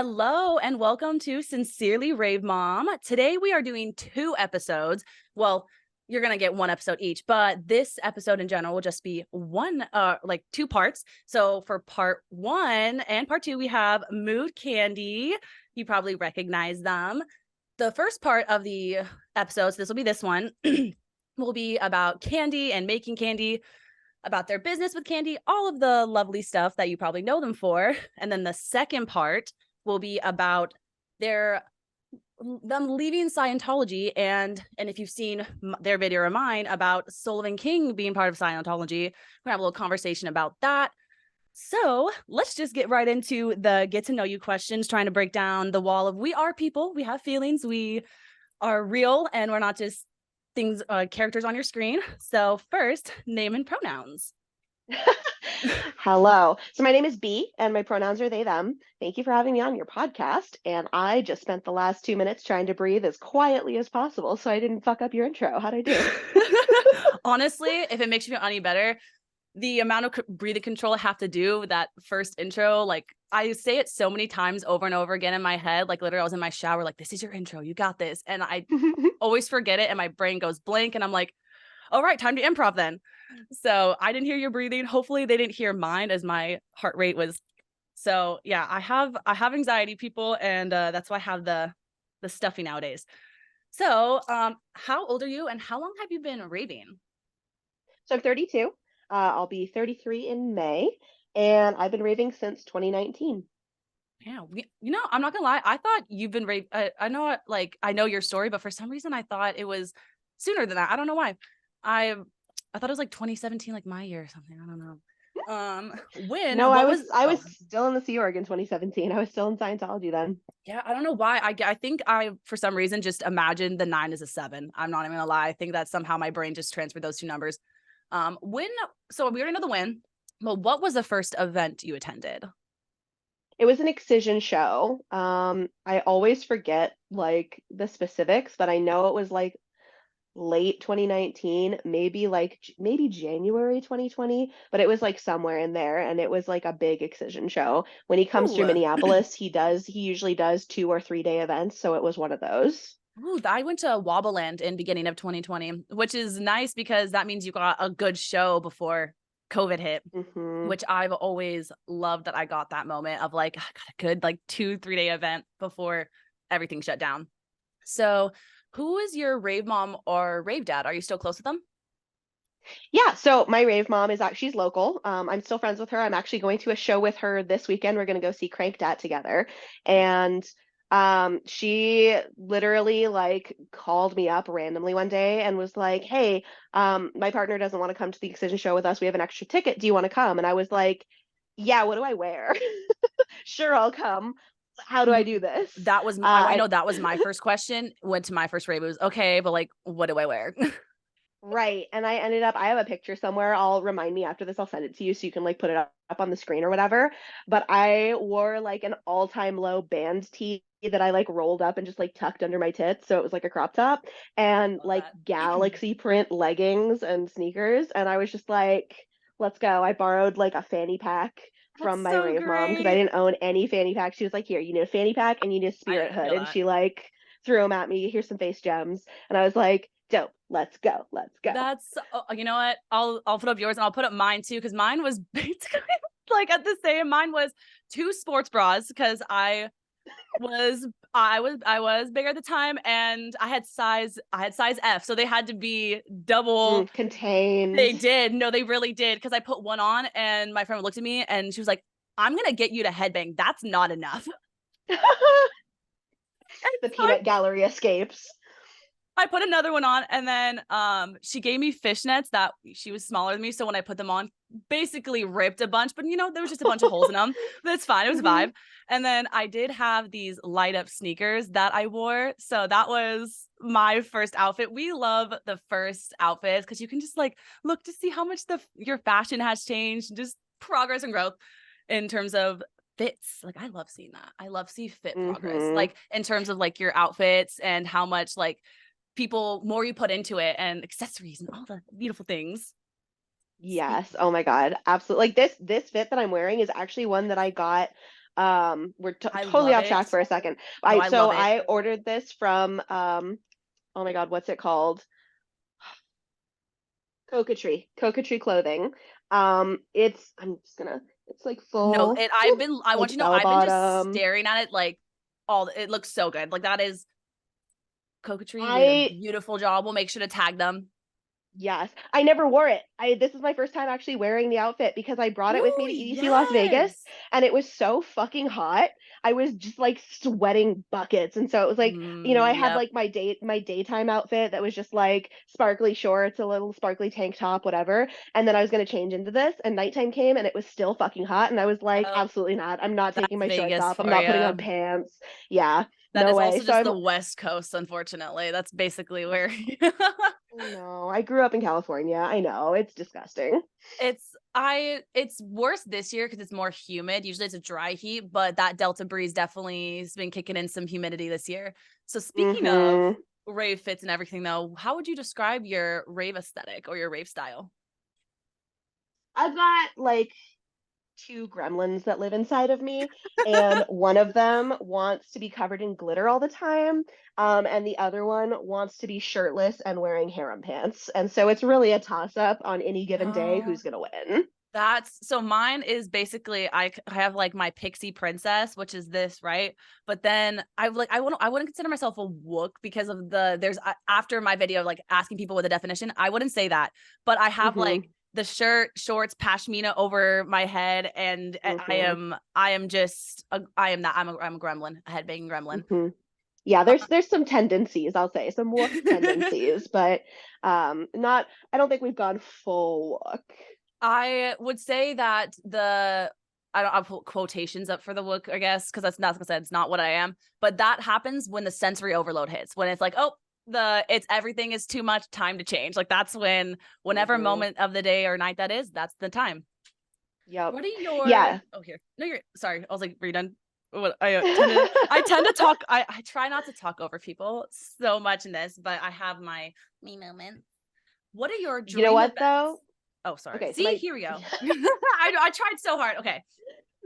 Hello and welcome to Sincerely Rave Mom. Today we are doing 2 episodes. Well, you're going to get 1 episode each, but this episode in general will just be 2 parts. So for part 1 and part 2, we have Mood Candy. You probably recognize them. The first part of the episodes, this will be this one, will be about candy and making candy, about their business with candy, all of the lovely stuff that you probably know them for. And then the second part will be about them leaving Scientology, and if you've seen their video or mine about Sullivan King being part of Scientology, we're gonna have a little conversation about that. So let's just get right into the get to know you questions, trying to break down the wall of we are people, we have feelings, we are real, and we're not just things, characters on your screen. So first, name and pronouns. Hello. So my name is B and my pronouns are they, them. Thank you for having me on your podcast. And I just spent the last 2 minutes trying to breathe as quietly as possible so I didn't fuck up your intro. How'd I do? Honestly, if it makes you feel any better, the amount of breathing control I have to do with that first intro, like I say it so many times over and over again in my head, like literally I was in my shower, like, this is your intro, you got this. And I always forget it and my brain goes blank and I'm like, all right, time to improv then. So I didn't hear your breathing. Hopefully they didn't hear mine as my heart rate was. So yeah, I have anxiety, people, and that's why I have the stuffy nowadays. So how old are you and how long have you been raving? So I'm 32. I'll be 33 in May, and I've been raving since 2019. Yeah, I'm not gonna lie. I thought you've been raving. I know, I know your story, but for some reason I thought it was sooner than that. I don't know why. I thought it was like 2017, like my year or something. I don't know. No, What I was still in the Sea Org in 2017. I was still in Scientology then. Yeah, I don't know why. I think I, for some reason, just imagined the 9 as a 7. I'm not even gonna lie. I think that somehow my brain just transferred those 2 numbers. So we already know the win, but what was the first event you attended? It was an excision show. I always forget like the specifics, but I know it was like late 2019, maybe January 2020, but it was like somewhere in there, and it was like a big excision show. When he comes through Ooh, Minneapolis, he usually does 2 or 3 day events, so it was one of those. ooh, I went to Wobbleland in beginning of 2020, which is nice because that means you got a good show before COVID hit, Hmm. which I've always loved that I got that moment of like, I got a good like 2-3 day event before everything shut down. So who is your rave mom or rave dad? Are you still close with them? Yeah, so my rave mom is actually she's local. I'm still friends with her. I'm actually going to a show with her this weekend. We're going to go see Crank Dat together. And she literally like called me up randomly one day and was like, "Hey, my partner doesn't want to come to the Excision show with us. We have an extra ticket. Do you want to come?" And I was like, "Yeah, what do I wear?" Sure, I'll come. How do I do this? That was I know that was my first question. Went to my first rave. It was okay, but like, what do I wear? Right. And I ended up, I have a picture somewhere. I'll remind me after this. I'll send it to you so you can like put it up on the screen or whatever. But I wore like an all-time low band tee that I like rolled up and just like tucked under my tits. So it was like a crop top and Love like that. galaxy print leggings and sneakers. And I was just like, let's go. I borrowed like a fanny pack That's from my so rave mom because I great. didn't own any fanny packs. She was like, here, you need a fanny pack and you need a I spirit didn't hood. feel And that. she like threw them at me. Here's some face gems. And I was like, dope. Let's go. Let's go. That's you know what? I'll put up yours and I'll put up mine too because mine was basically like at the same. Mine was 2 sports bras because I was bigger at the time and I had size F, so they had to be double. Contained. They did. No, they really did because I put one on and my friend looked at me and she was like, "I'm gonna get you to headbang. That's not enough." The And so peanut gallery escapes. I put another one on and then she gave me fishnets that she was smaller than me. So when I put them on, basically ripped a bunch, but there was just a bunch of holes in them. That's fine. It was a Hmm. vibe. And then I did have these light up sneakers that I wore. So that was my first outfit. We love the first outfits because you can just like look to see how much your fashion has changed, just progress and growth in terms of fits. Like I love seeing that. I love see fit progress. Hmm. Like in terms of like your outfits and how much like people more you put into it and accessories and all the beautiful things. Speak. Yes. Oh my God. Absolutely. Like this fit that I'm wearing is actually one that I got We're I totally love off track it. for a second. No, I I so love it. I ordered this from oh my God, what's it called? Coquetry clothing. I'm just gonna, it's like No, full, I want like you to know, bell I've been just bottom. staring at it like it looks so good. Like that is coquetry. You did a I beautiful job. We'll make sure to tag them. Yes, I never wore it. This is my first time actually wearing the outfit because I brought it with Ooh, me to EDC Las Vegas yes. and it was so fucking hot. I was just like sweating buckets. And so it was like, I had Yep. like my daytime outfit that was just like sparkly shorts, a little sparkly tank top, whatever. And then I was going to change into this and nighttime came and it was still fucking hot and I was like, Yep. absolutely not. I'm not taking That's my shorts Vegas off. I'm for not putting on you. pants. Yeah, That no is way. also So just I'm the West Coast, unfortunately. That's basically where no, I grew up in California. I know, it's disgusting. it's worse this year because it's more humid. Usually it's a dry heat, but that Delta breeze definitely has been kicking in some humidity this year. So speaking of Mm-hmm. rave fits and everything though, how would you describe your rave aesthetic or your rave style? I've got like two gremlins that live inside of me, and one of them wants to be covered in glitter all the time, and the other one wants to be shirtless and wearing harem pants. And so it's really a toss up on any given day Oh, who's gonna win. that's so mine is basically I have like my pixie princess, which is this, right? But then I wouldn't consider myself a wook because of there's after my video like asking people with a definition, I wouldn't say that. But I have Mm-hmm. like the shirt, shorts, pashmina over my head, and Mm-hmm. I am just I am that I'm a gremlin, a headbanging gremlin. Mm-hmm. Yeah, there's some tendencies, I'll say, some wook tendencies, but not I don't think we've gone full wook. I would say that I'll put quotations up for the look, I guess, because that's not, like I said, it's not what I am. But that happens when the sensory overload hits, when it's like, oh, it's everything is too much, time to change. Like that's whenever Mm-hmm. moment of the day or night that is, that's the time. Yep. What are your? Yeah. Oh, here. No, you're sorry. I was like, were you done? What I tend to talk. I try not to talk over people so much in this, but I have my me moment. What are your You know dream what events? though? Oh, sorry. Okay, so See, my here we go. I tried so hard. Okay.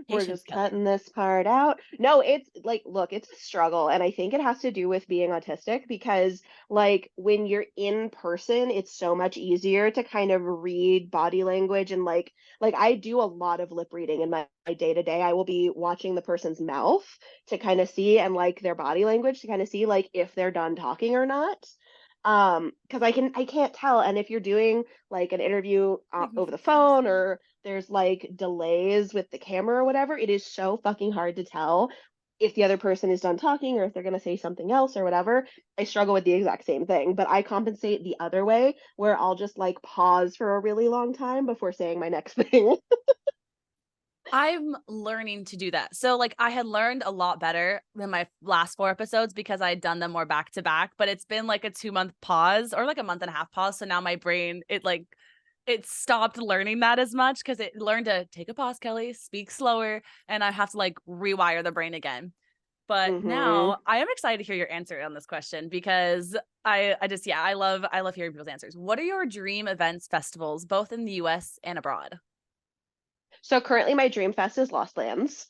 we're Patience, just Kelly. cutting this part out. No, it's like, look, it's a struggle. And I think it has to do with being autistic because, like, when you're in person, it's so much easier to kind of read body language. And, like I do a lot of lip reading in my day to day. I will be watching the person's mouth to kind of see and like their body language to kind of see, like, if they're done talking or not. Because I can't tell. And if you're doing like an interview Like over the phone faster. or there's like delays with the camera or whatever, it is so fucking hard to tell if the other person is done talking or if they're going to say something else or whatever. I struggle with the exact same thing, but I compensate the other way where I'll just like pause for a really long time before saying my next thing. I'm learning to do that. So like I had learned a lot better than my last four episodes because I had done them more back to back, but it's been like a 2 month pause or like a month and a half pause. So now my brain, it stopped learning that as much because it learned to take a pause, Kelly, speak slower, and I have to like rewire the brain again. But Hmm. now I am excited to hear your answer on this question because I just yeah, I love hearing people's answers. What are your dream events, festivals, both in the US and abroad? So currently my dream fest is Lost Lands,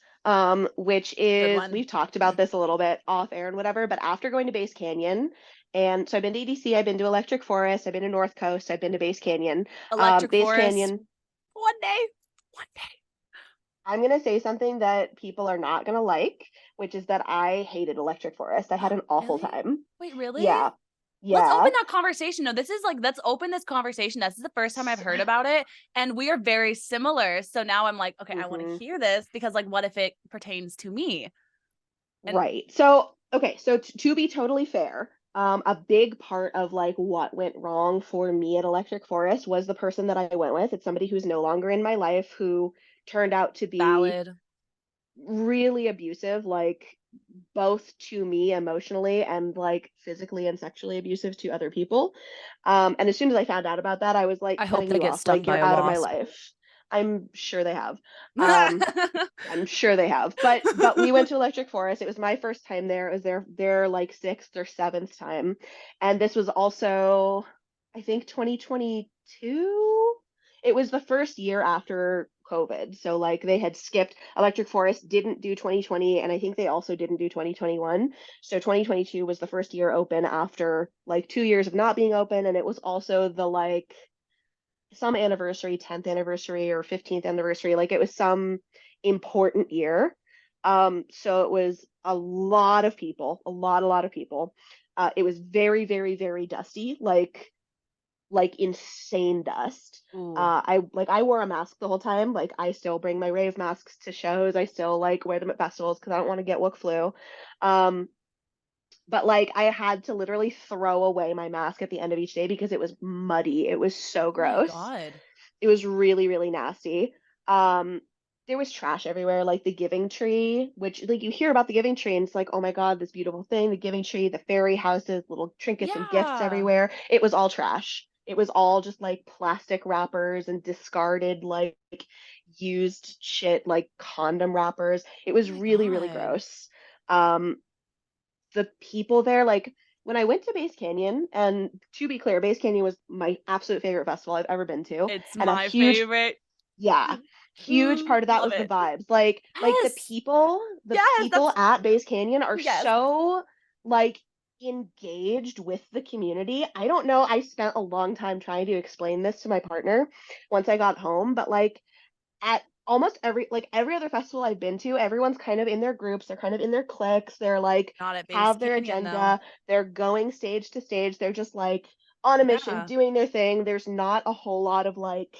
which Good is, one. we've talked about this a little bit off air and whatever, but after going to Base Canyon, and so I've been to EDC, I've been to Electric Forest, I've been to North Coast, I've been to Base Canyon. Electric Base Forest. Canyon, One day. One day. I'm gonna say something that people are not gonna like, which is that I hated Electric Forest. I had an awful Really? time. Wait, really? Yeah, Let's yeah. open that conversation. No, this is like, let's open this conversation. This is the first time I've heard about it. And we are very similar. So now I'm like, okay, I want to Hmm. hear this because, like, what if it pertains to me? And Right. So, okay, so to be totally fair, a big part of like what went wrong for me at Electric Forest was the person that I went with. It's somebody who's no longer in my life who turned out to be valid. really abusive, like both to me emotionally and like physically and sexually abusive to other people. And as soon as I found out about that, I was like I hope cutting they you get off, stung like by you're a out of my wasp. life. I'm sure they have. Um, I'm sure they have. But we went to Electric Forest. It was my first time there. It was their like sixth or seventh time. And this was also I think 2022. It was the first year after COVID. So like they had skipped Electric Forest didn't do 2020 and I think they also didn't do 2021. So 2022 was the first year open after like 2 years of not being open, and it was also the like some anniversary, 10th anniversary or 15th anniversary. Like it was some important year. So it was a lot of people, a lot of people. It was very, very, very dusty, like insane dust. Ooh. I wore a mask the whole time. Like I still bring my rave masks to shows. I still like wear them at festivals because I don't want to get wook flu. Um, but like I had to literally throw away my mask at the end of each day because it was muddy. It was so Oh my gross. God. It was really, really nasty. Um, there was trash everywhere, like the Giving Tree, which like you hear about the Giving Tree and it's like, oh my God, this beautiful thing, the Giving Tree, the fairy houses, little trinkets and gifts Yeah. everywhere. It was all trash. It was all just like plastic wrappers and discarded like used shit like condom wrappers. It Oh was my really, really God. gross. Um, the people there, like when I went to Base Canyon, and to be clear, Base Canyon was my absolute favorite festival I've ever been to, It's and a my huge, favorite. yeah, huge part of that Love was the it. vibes. Like Yes. the Yes. people That's at Base Canyon are yes. so like engaged with the community. I don't know. I spent a long time trying to explain this to my partner once I got home, but like at almost every other festival I've been to, everyone's kind of in their groups, they're kind of in their cliques, they're like Not at Base have their Canyon though. agenda, they're going stage to stage, they're just like on a mission, Yeah. doing their thing. There's not a whole lot of like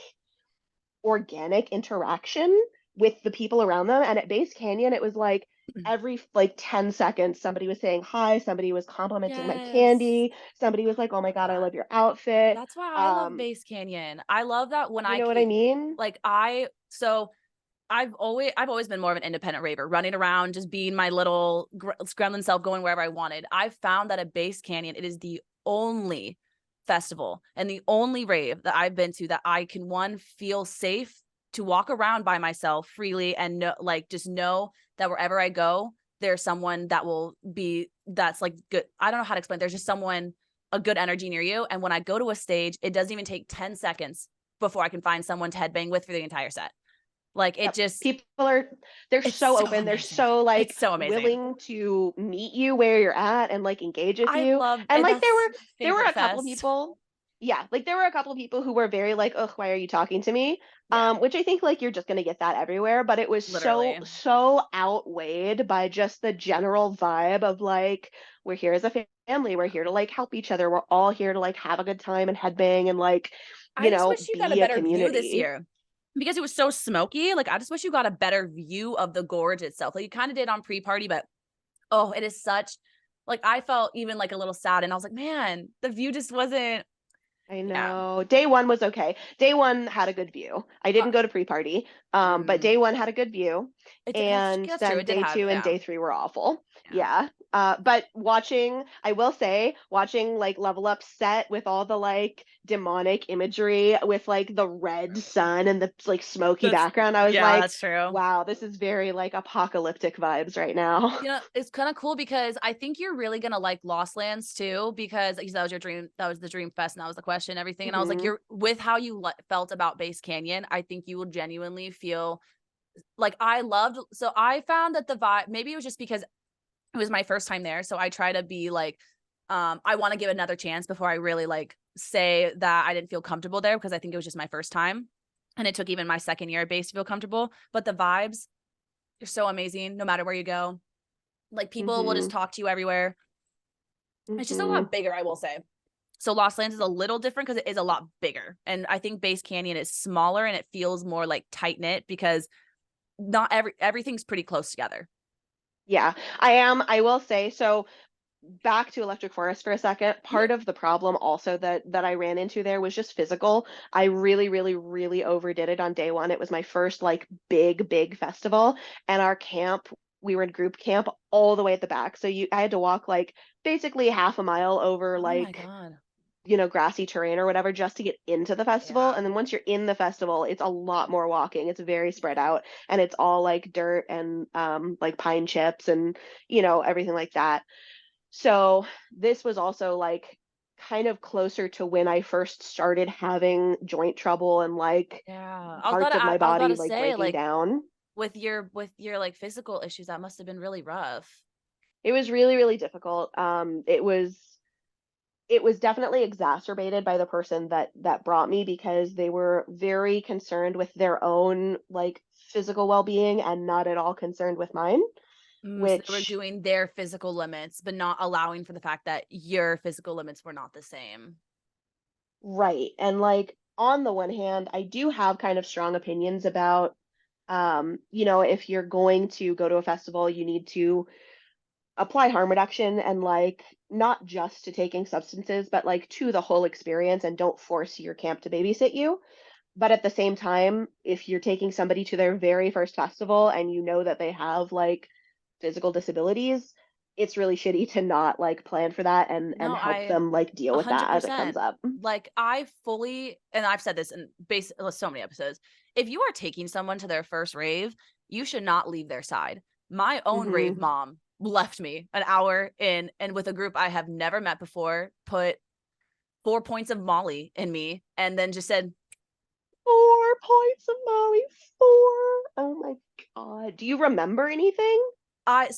organic interaction with the people around them. And at Base Canyon, it was like every like 10 seconds somebody was saying hi, somebody was complimenting my Yes. candy, somebody was like, "Oh my Love God, I that. love your outfit." That's why I love Um, Base Canyon. I love that when you I know what I can mean? like so I've always been more of an independent raver, running around, just being my little gremlin self, going wherever I wanted. I found that at Base Canyon, it is the only festival and the only rave that I've been to that I can one feel safe to walk around by myself freely and know, like just know that wherever I go, there's someone that will be that's like good. I don't know how to explain. There's just someone a good energy near you. And when I go to a stage, it doesn't even take 10 seconds before I can find someone to headbang with for the entire set. Like it Yep. just People are they're it's so so open. They're amazing. so like It's so amazing. willing to meet you where you're at and like engage with I you. love And and like that's my there were favorite a couple fest. people, yeah, like there were a couple people who were very like, "Ugh, why are you talking to me?" Yeah, Which I think like you're just gonna get that everywhere, but it was literally. so outweighed by just the general vibe of like we're here as a family, we're here to like help each other, we're all here to like have a good time and headbang and like, I just wish you got a be a better view this community. year because it was so smoky. Like I just wish you got a better view of the gorge itself. Like you kind of did on pre-party, but oh, it is such like I felt even like a little sad and I was like, man, the view just wasn't I yeah. know. Day one was okay. Day one had a good view. I Uh, didn't go to pre-party, but mm, day one had a good view. And that's true. then It did day have two and yeah. day three were awful. Yeah. Yeah. But watching, I will say, watching like Level Up set with all the like demonic imagery with like the red sun and the like smoky That's background, I was yeah, like, that's true. wow, this is very like apocalyptic vibes right now. You know, it's kind of cool because I think you're really gonna like Lost Lands too, because like, that was your dream, that was the dream fest, and that was the question, everything. And I was like, Hmm. you're with how you felt about Base Canyon, I think you will genuinely feel like I loved. So I found that the vibe, maybe it was just because it was my first time there. So I try to be like, I want to give another chance before I really like say that I didn't feel comfortable there because I think it was just my first time. And it took even my second year at base to feel comfortable. But the vibes are so amazing no matter where you go. Like people will just Hmm. talk to you everywhere. It's just a Hmm. lot bigger, I will say. So Lost Lands is a little different because it is a lot bigger. And I think Base Canyon is smaller and it feels more like tight knit because not everything's pretty close together. Yeah, I will say so. Back to Electric Forest for a second. Mhm. Part of the problem also that I ran into there was just physical. I really, really, really overdid it on day one. It was my first like big festival, and our camp, we were in group camp all the way at the back. So I had to walk like basically half a mile over Oh my like, God. grassy terrain or whatever just to get into the festival. Yeah. And then once you're in the festival, it's a lot more walking. It's very spread Yeah. out and it's all like dirt and like pine chips and everything like that. So this was also like kind of closer to when I first started having joint trouble and like Yeah. parts of my I was about body to like say, breaking like, down. with your like physical issues, that must have been really rough. It was really, really difficult. It was definitely exacerbated by the person that brought me because they were very concerned with their own like physical well-being and not at all concerned with mine, So they were which doing their physical limits, but not allowing for the fact that your physical limits were not the same. right. And like on the one hand, I do have kind of strong opinions about if you're going to go to a festival, you need to apply harm reduction and like not just to taking substances, but like to the whole experience and don't force your camp to babysit you. But at the same time, if you're taking somebody to their very first festival and you know that they have like physical disabilities, it's really shitty to not like plan for that and No, help I them like deal with that as it comes 100%. up. Like I fully, and I've said this in so many episodes. If you are taking someone to their first rave, you should not leave their side. My own rave Hmm. mom left me an hour in and with a group I have never met before, put 4 points of Molly in me, and then just said, 4 points of Molly. Four. Oh my God. Do you remember anything? I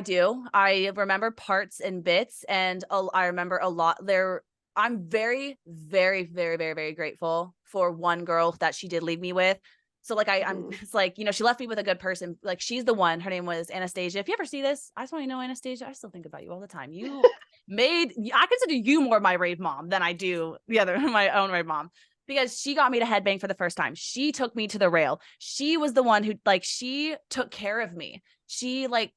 do. I remember parts and bits, and I remember a lot there. I'm very, very, very, very, very grateful for one girl that she did leave me with. So like I'm Hmm. it's like, she left me with a good person. Like she's the one. Her name was Anastasia. If you ever see this, I just want you to know, Anastasia, I still think about you all the time. I consider you more my rave mom than I do the other my own rave mom. Because she got me to headbang for the first time. She took me to the rail. She was the one who like she took care of me. She like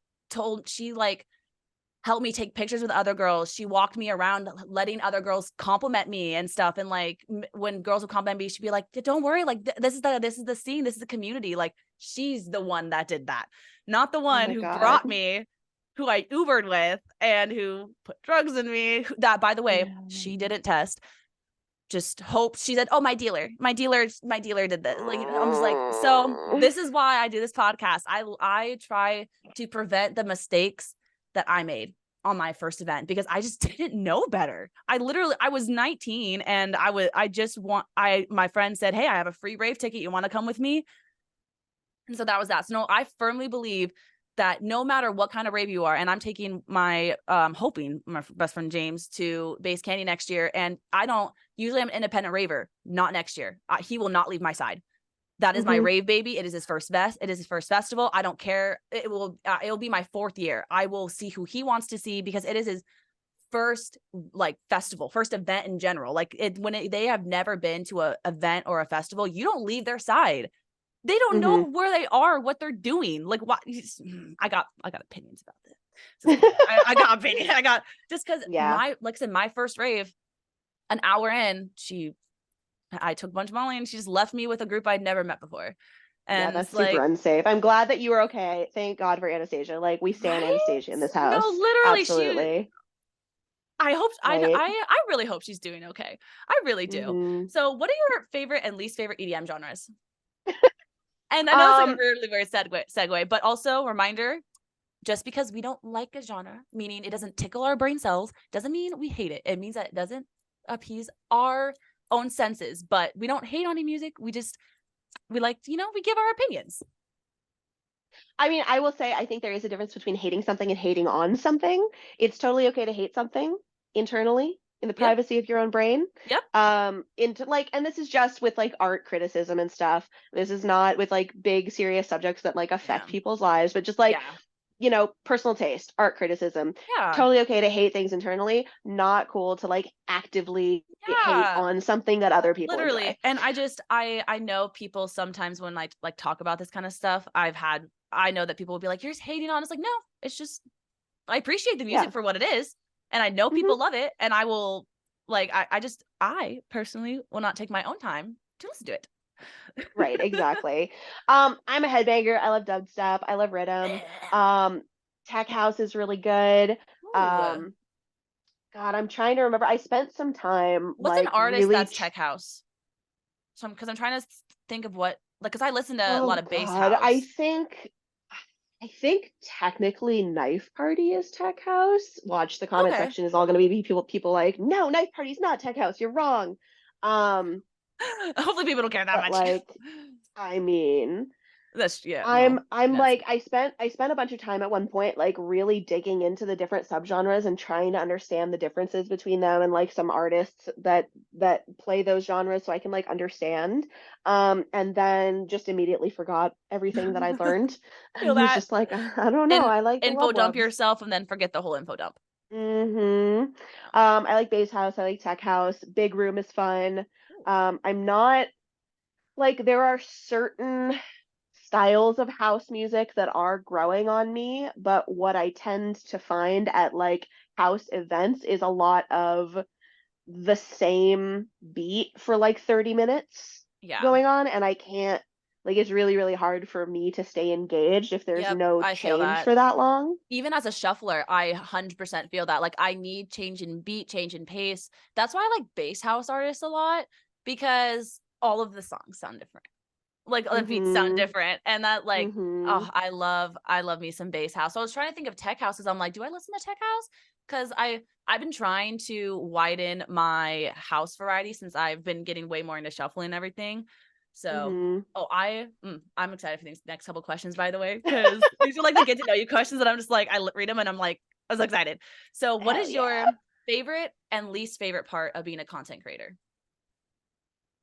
helped me take pictures with other girls. She walked me around letting other girls compliment me and stuff. And like when girls would compliment me, she'd be like, don't worry, like this is the scene, this is the community. Like she's the one that did that, not the Oh one my who God. brought me, who I Ubered with and who put drugs in me. That, by the way, Yeah. she didn't test. Just hope. She said, oh, my dealer did this. Like, I'm just like, so this is why I do this podcast. I try to prevent the mistakes that I made on my first event because I just didn't know better. I was 19 and my friend said, hey, I have a free rave ticket, you want to come with me? And so that was that. So no, I firmly believe that no matter what kind of rave you are, and I'm taking my hoping my best friend James to Base Candy next year, and I don't usually I'm an independent raver. Not next year. He will not leave my side. That is my Hmm. rave baby. It is his first best. It is his first festival. I don't care. It will be my fourth year. I will see who he wants to see because it is his first like festival, first event in general. Like they have never been to a event or a festival, you don't leave their side. They don't Hmm. know where they are, what they're doing. Like what I got opinions about this. I got opinions. I got just because Yeah. like I said, my first rave, an hour in, I took a bunch of Molly and she just left me with a group I'd never met before. Yeah, And that's it's super like, unsafe. I'm glad that you were okay. Thank God for Anastasia. Like we stand right? Anastasia in this No, house. literally, Absolutely. I hope Like, I really hope she's doing okay. I really do. hmm. So what are your favorite and least favorite EDM genres? And I know it's like a Um, really weird segue, but also reminder, just because we don't like a genre, meaning it doesn't tickle our brain cells, doesn't mean we hate it. It means that it doesn't appease our own senses, but we don't hate on any music. We like, we give our opinions. I mean, I will say I think there is a difference between hating something and hating on something. It's totally okay to hate something internally in the Yep. privacy of your own brain. Yep. Into like, and this is just with like art criticism and stuff. This is not with like big serious subjects that like Yeah. affect people's lives, but just like Yeah. personal taste, art criticism. Yeah. Totally okay to hate things internally. Not cool to like actively hate Yeah. on something that other people enjoy. Literally. And I know people sometimes when I like talk about this kind of stuff, I know that people will be like, you're just hating on. It's like, no, it's just I appreciate the Yeah. music for what it is. And I know Hmm. people love it. And I will like I personally will not take my own time to listen to it. Right, exactly. I'm a headbanger. I love dubstep. I love rhythm. Um, Tech house is really good. Ooh. Um, God, I'm trying to remember. I spent some time What's an like artist really that's tech house? Because I'm trying to think of what, like, because I listen to a lot oh of bass God, I house. think I think technically Knife Party is tech house. Watch, the comment Okay. section is all going to be people like, no, Knife Party's not tech house. You're wrong. Um, Hopefully people don't care that but much. like, I mean, That's yeah, well, I'm that's like I spent a bunch of time at one point like really digging into the different subgenres and trying to understand the differences between them and like some artists that play those genres so I can like understand. And then just immediately forgot everything that I'd learned feel and was that. just like, I don't know. And I like the info love dump loves. yourself and then forget the whole info dump. Mm-hmm. Yeah. I like bass house, I like tech house. Big room is fun. I'm not like there are certain styles of house music that are growing on me, but what I tend to find at like house events is a lot of the same beat for like 30 minutes Yeah. going on, and I can't like it's really, really hard for me to stay engaged if there's Yep. no I feel change that. for that long. Even as a shuffler, I 100% feel that. Like, I need change in beat, change in pace. That's why I like bass house artists a lot because all of the songs sound different. Like, the beats sound Mm-hmm. different. And that, like, Mm-hmm. oh, I love me some bass house. So I was trying to think of tech houses. I'm like, do I listen to tech house? Because I've been trying to widen my house variety since I've been getting way more into shuffling and everything. So, Mm-hmm. oh, I'm excited for these next couple questions, by the way, because these are like the get to know you questions that I'm just like read them and I'm like I was excited. So, what Hell is your yeah. favorite and least favorite part of being a content creator?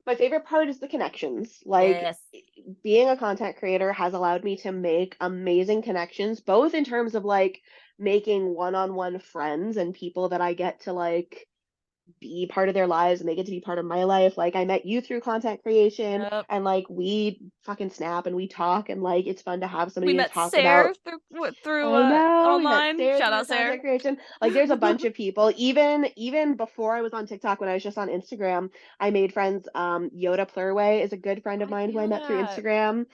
My favorite part is the connections. Like Yes. being a content creator has allowed me to make amazing connections, both in terms of like making one-on-one friends and people that I get to like be part of their lives and they get to be part of my life. Like I met you through content creation Yep. and like we fucking snap and we talk and like it's fun to have We somebody to met talk about. Sarah through I know we met online. Sarah Shout through out Sarah. content creation. Like there's a bunch of people. Even before I was on TikTok, when I was just on Instagram, I made friends. Yoda Plurway is a good friend of I mine who I feel met through that. Instagram.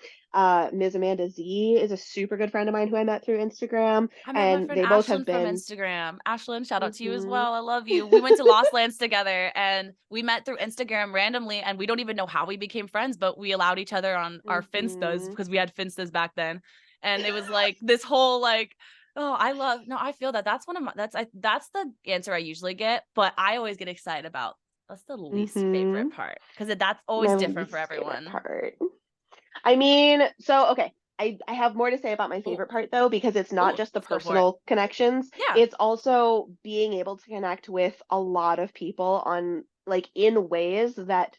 Ms. Amanda Z is a super good friend of mine who I met through Instagram, I met my and friend they both have Ashlyn from been. Instagram. Ashlyn, shout out to you as Mhm. well. I love you. We went to Lost Lands together and we met through Instagram randomly and we don't even know how we became friends, but we allowed each other on our Finstas Mhm. because we had Finstas back then. And it was like this whole like, oh, I love no, I feel that. That's one of my that's the answer I usually get, but I always get excited about what's the least favorite Mhm. part? Because that's always My different for least favorite everyone. part. I mean, so okay, I have more to say about my Oh, favorite part though, because it's not oh, just the let's go for it. personal connections. Yeah. It's also being able to connect with a lot of people on like in ways that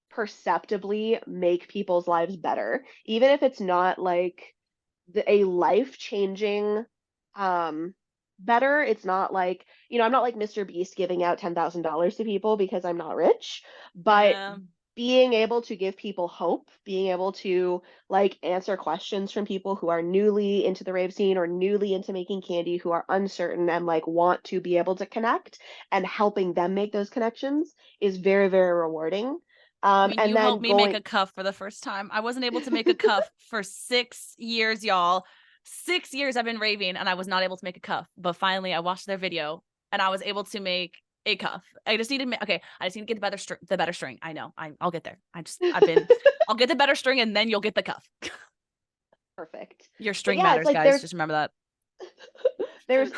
perceptibly make people's lives better. Even if it's not like a life-changing um better, it's not like, I'm not like Mr. Beast giving out $10,000 to people because I'm not rich, but Yeah. being able to give people hope, being able to like answer questions from people who are newly into the rave scene or newly into making candy, who are uncertain and like want to be able to connect, and helping them make those connections is very, very rewarding. I mean, And you helped then me make going a cuff for the first time. I wasn't able to make a cuff for 6 years, y'all. 6 years I've been raving and I was not able to make a cuff. But finally, I watched their video and I was able to make a cuff. I just need to okay. I just need to get the better string. I know. I'll get there. I'll get the better string and then you'll get the cuff. perfect. Your But string yeah, it's matters, like guys. there's Just remember that.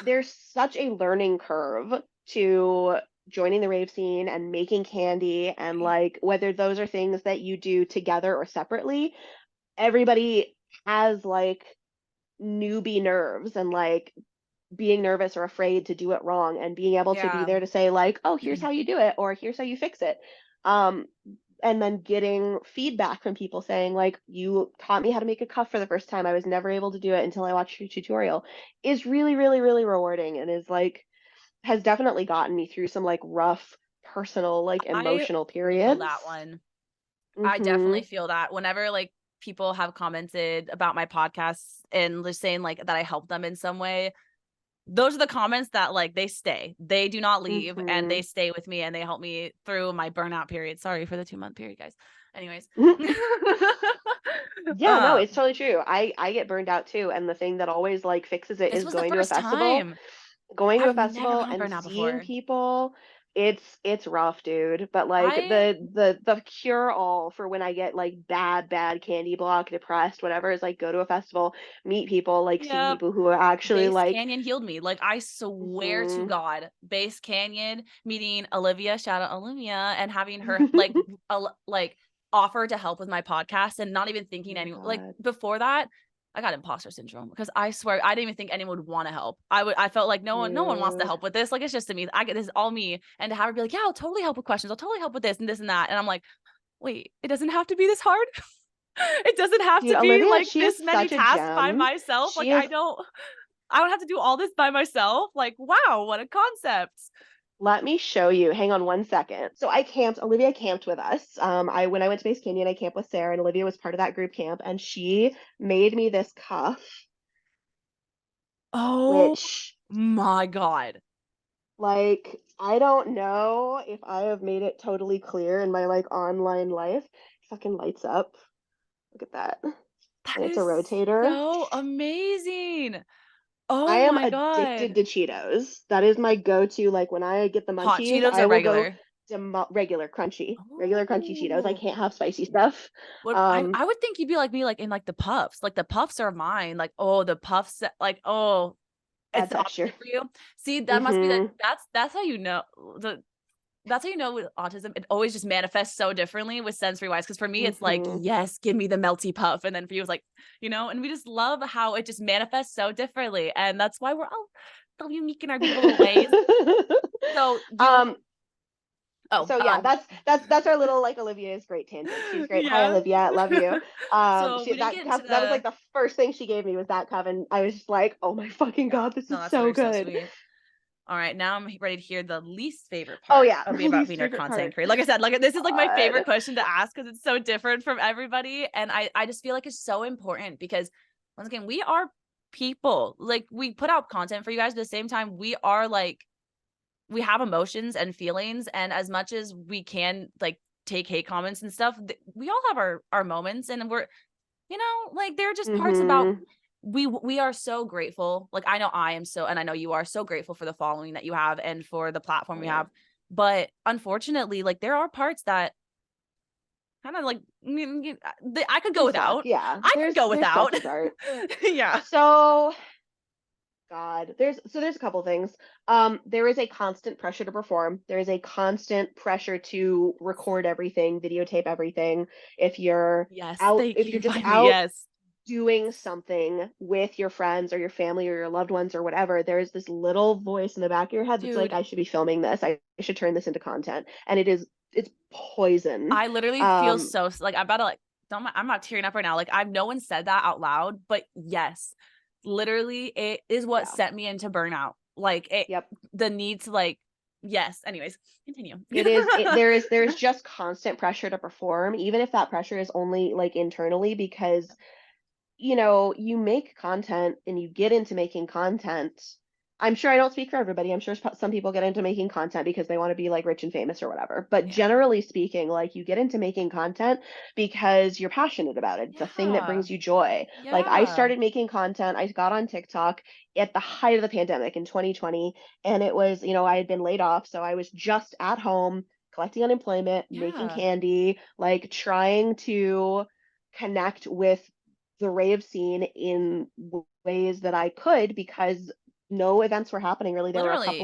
there's such a learning curve to joining the rave scene and making candy, and like whether those are things that you do together or separately, everybody has like newbie nerves and like being nervous or afraid to do it wrong, and being able to be Yeah. there to say like, oh, here's how you do it, or here's how you fix it. um and then getting feedback from people saying like, you taught me how to make a cuff for the first time, I was never able to do it until I watched your tutorial, is really, really, really rewarding, and is like has definitely gotten me through some like rough personal like I emotional feel that periods. one. I definitely Mhm. feel that whenever like people have commented about my podcasts and just saying like that I help them in some way, those are the comments that like they stay. They do not leave and they Mhm. stay with me and they help me through my burnout period. Sorry for the 2 month period, guys. Anyways. Yeah, no, um, it's totally true. I get burned out too, and the thing that always like fixes it this is was the going to a first festival, time. going to a I've never festival had and burnout seeing before. people It's rough, dude. But like I the cure all for when I get like bad candy block, depressed, whatever, is like go to a festival, meet people, like see Yep. people who are actually Base like Canyon healed me. Like I swear to mhm. God, Base Canyon meeting Olivia, shout out Olivia, and having her like like offer to help with my podcast and not even Oh thinking my any like God. before that, I got imposter syndrome because I swear I didn't even think anyone would want to help. I felt like no one wants to Dude. help with this. Like it's just to me. I get this is all me. And to have her be like, yeah, I'll totally help with questions. I'll totally help with this and that. And I'm like, wait, it doesn't have to be this hard. It doesn't have Dude, to be Olivia, like she is this many such a tasks by gem. myself. Like She is I don't have to do all this by myself. Like, wow, what a concept. Let me show you. Hang on one second. So I camped, Olivia camped with us. I when I went to Base Canyon, I camped with Sarah and Olivia was part of that group camp and she made me this cuff, Oh which my God. like I don't know if I have made it totally clear in my like online life. It fucking lights up. Look at that. That And it's a is rotator. so amazing. I Oh am my addicted God. to Cheetos. That is my go-to. Like when I get the Hot munchies, Cheetos I or will go regular? regular crunchy Cheetos. I Oh, can't have spicy stuff. what Um, I would think you'd be like me, like in like the puffs. Like the puffs are mine. Like, oh, the puffs, like, oh, it's Bad the texture. opposite for you. See, that must be Mm-hmm. that's how you know the that's how you know with autism, it always just manifests so differently with sensory wise. Cause for me, it's like, Mm-hmm. yes, give me the melty puff. And then for you, it's like, and we just love how it just manifests so differently. And that's why we're all so unique in our beautiful little ways. So you, Um, oh, so yeah, that's our little like Olivia's great tangent. She's great. Hi yeah. Olivia, love you. So She we didn't that get into cup that was like the, the first thing she gave me was that cup, and I was just like, oh my fucking yeah, God, this no, is that's so very so good. sweet. All right, now I'm ready to hear the least favorite Oh part yeah, of being about least being our favorite content part. creator. Like I said, like this is like my favorite God. question to ask because it's so different from everybody, and I just feel like it's so important because once again, we are people. Like we put out content for you guys, but at the same time, we are like we have emotions and feelings, and as much as we can like take hate comments and stuff, we all have our moments, and we're like there are just parts about Mm-hmm. we are so grateful. Like I know I am so, and I know you are so grateful for the following that you have and for the platform Oh we yeah. have. But unfortunately, like there are parts that kind of like I could go They suck. without. Yeah. I could go There's without. sketchy parts. Yeah. So God, there's a couple things. There is a constant pressure to perform. There is a constant pressure to record everything, videotape everything. If you're Yes. out, Thank if you're you. just Finally, out yes. doing something with your friends or your family or your loved ones or whatever, there's this little voice in the back of your head that's like, Dude, I should be filming this. I should turn this into content. And it's poison. I literally feel Um, so like I'm about to like don't I'm not tearing up right now. Like I've no one said that out loud, but yes, literally it is what yeah. sent me into burnout. Like Yep. the need to like yes. Anyways, continue. There's just constant pressure to perform, even if that pressure is only like internally, because you make content and you get into making content. I'm sure I don't speak for everybody. I'm sure some people get into making content because they want to be like rich and famous or whatever. But Yeah. generally speaking, like you get into making content because you're passionate about it. It's a thing that Yeah. brings you joy. Like I Yeah. started making content, I got on TikTok at the height of the pandemic in 2020, and it was, I had been laid off, so I was just at home collecting unemployment, making Yeah. candy, like trying to connect with the rave scene in ways that I could because no events were happening really. Literally.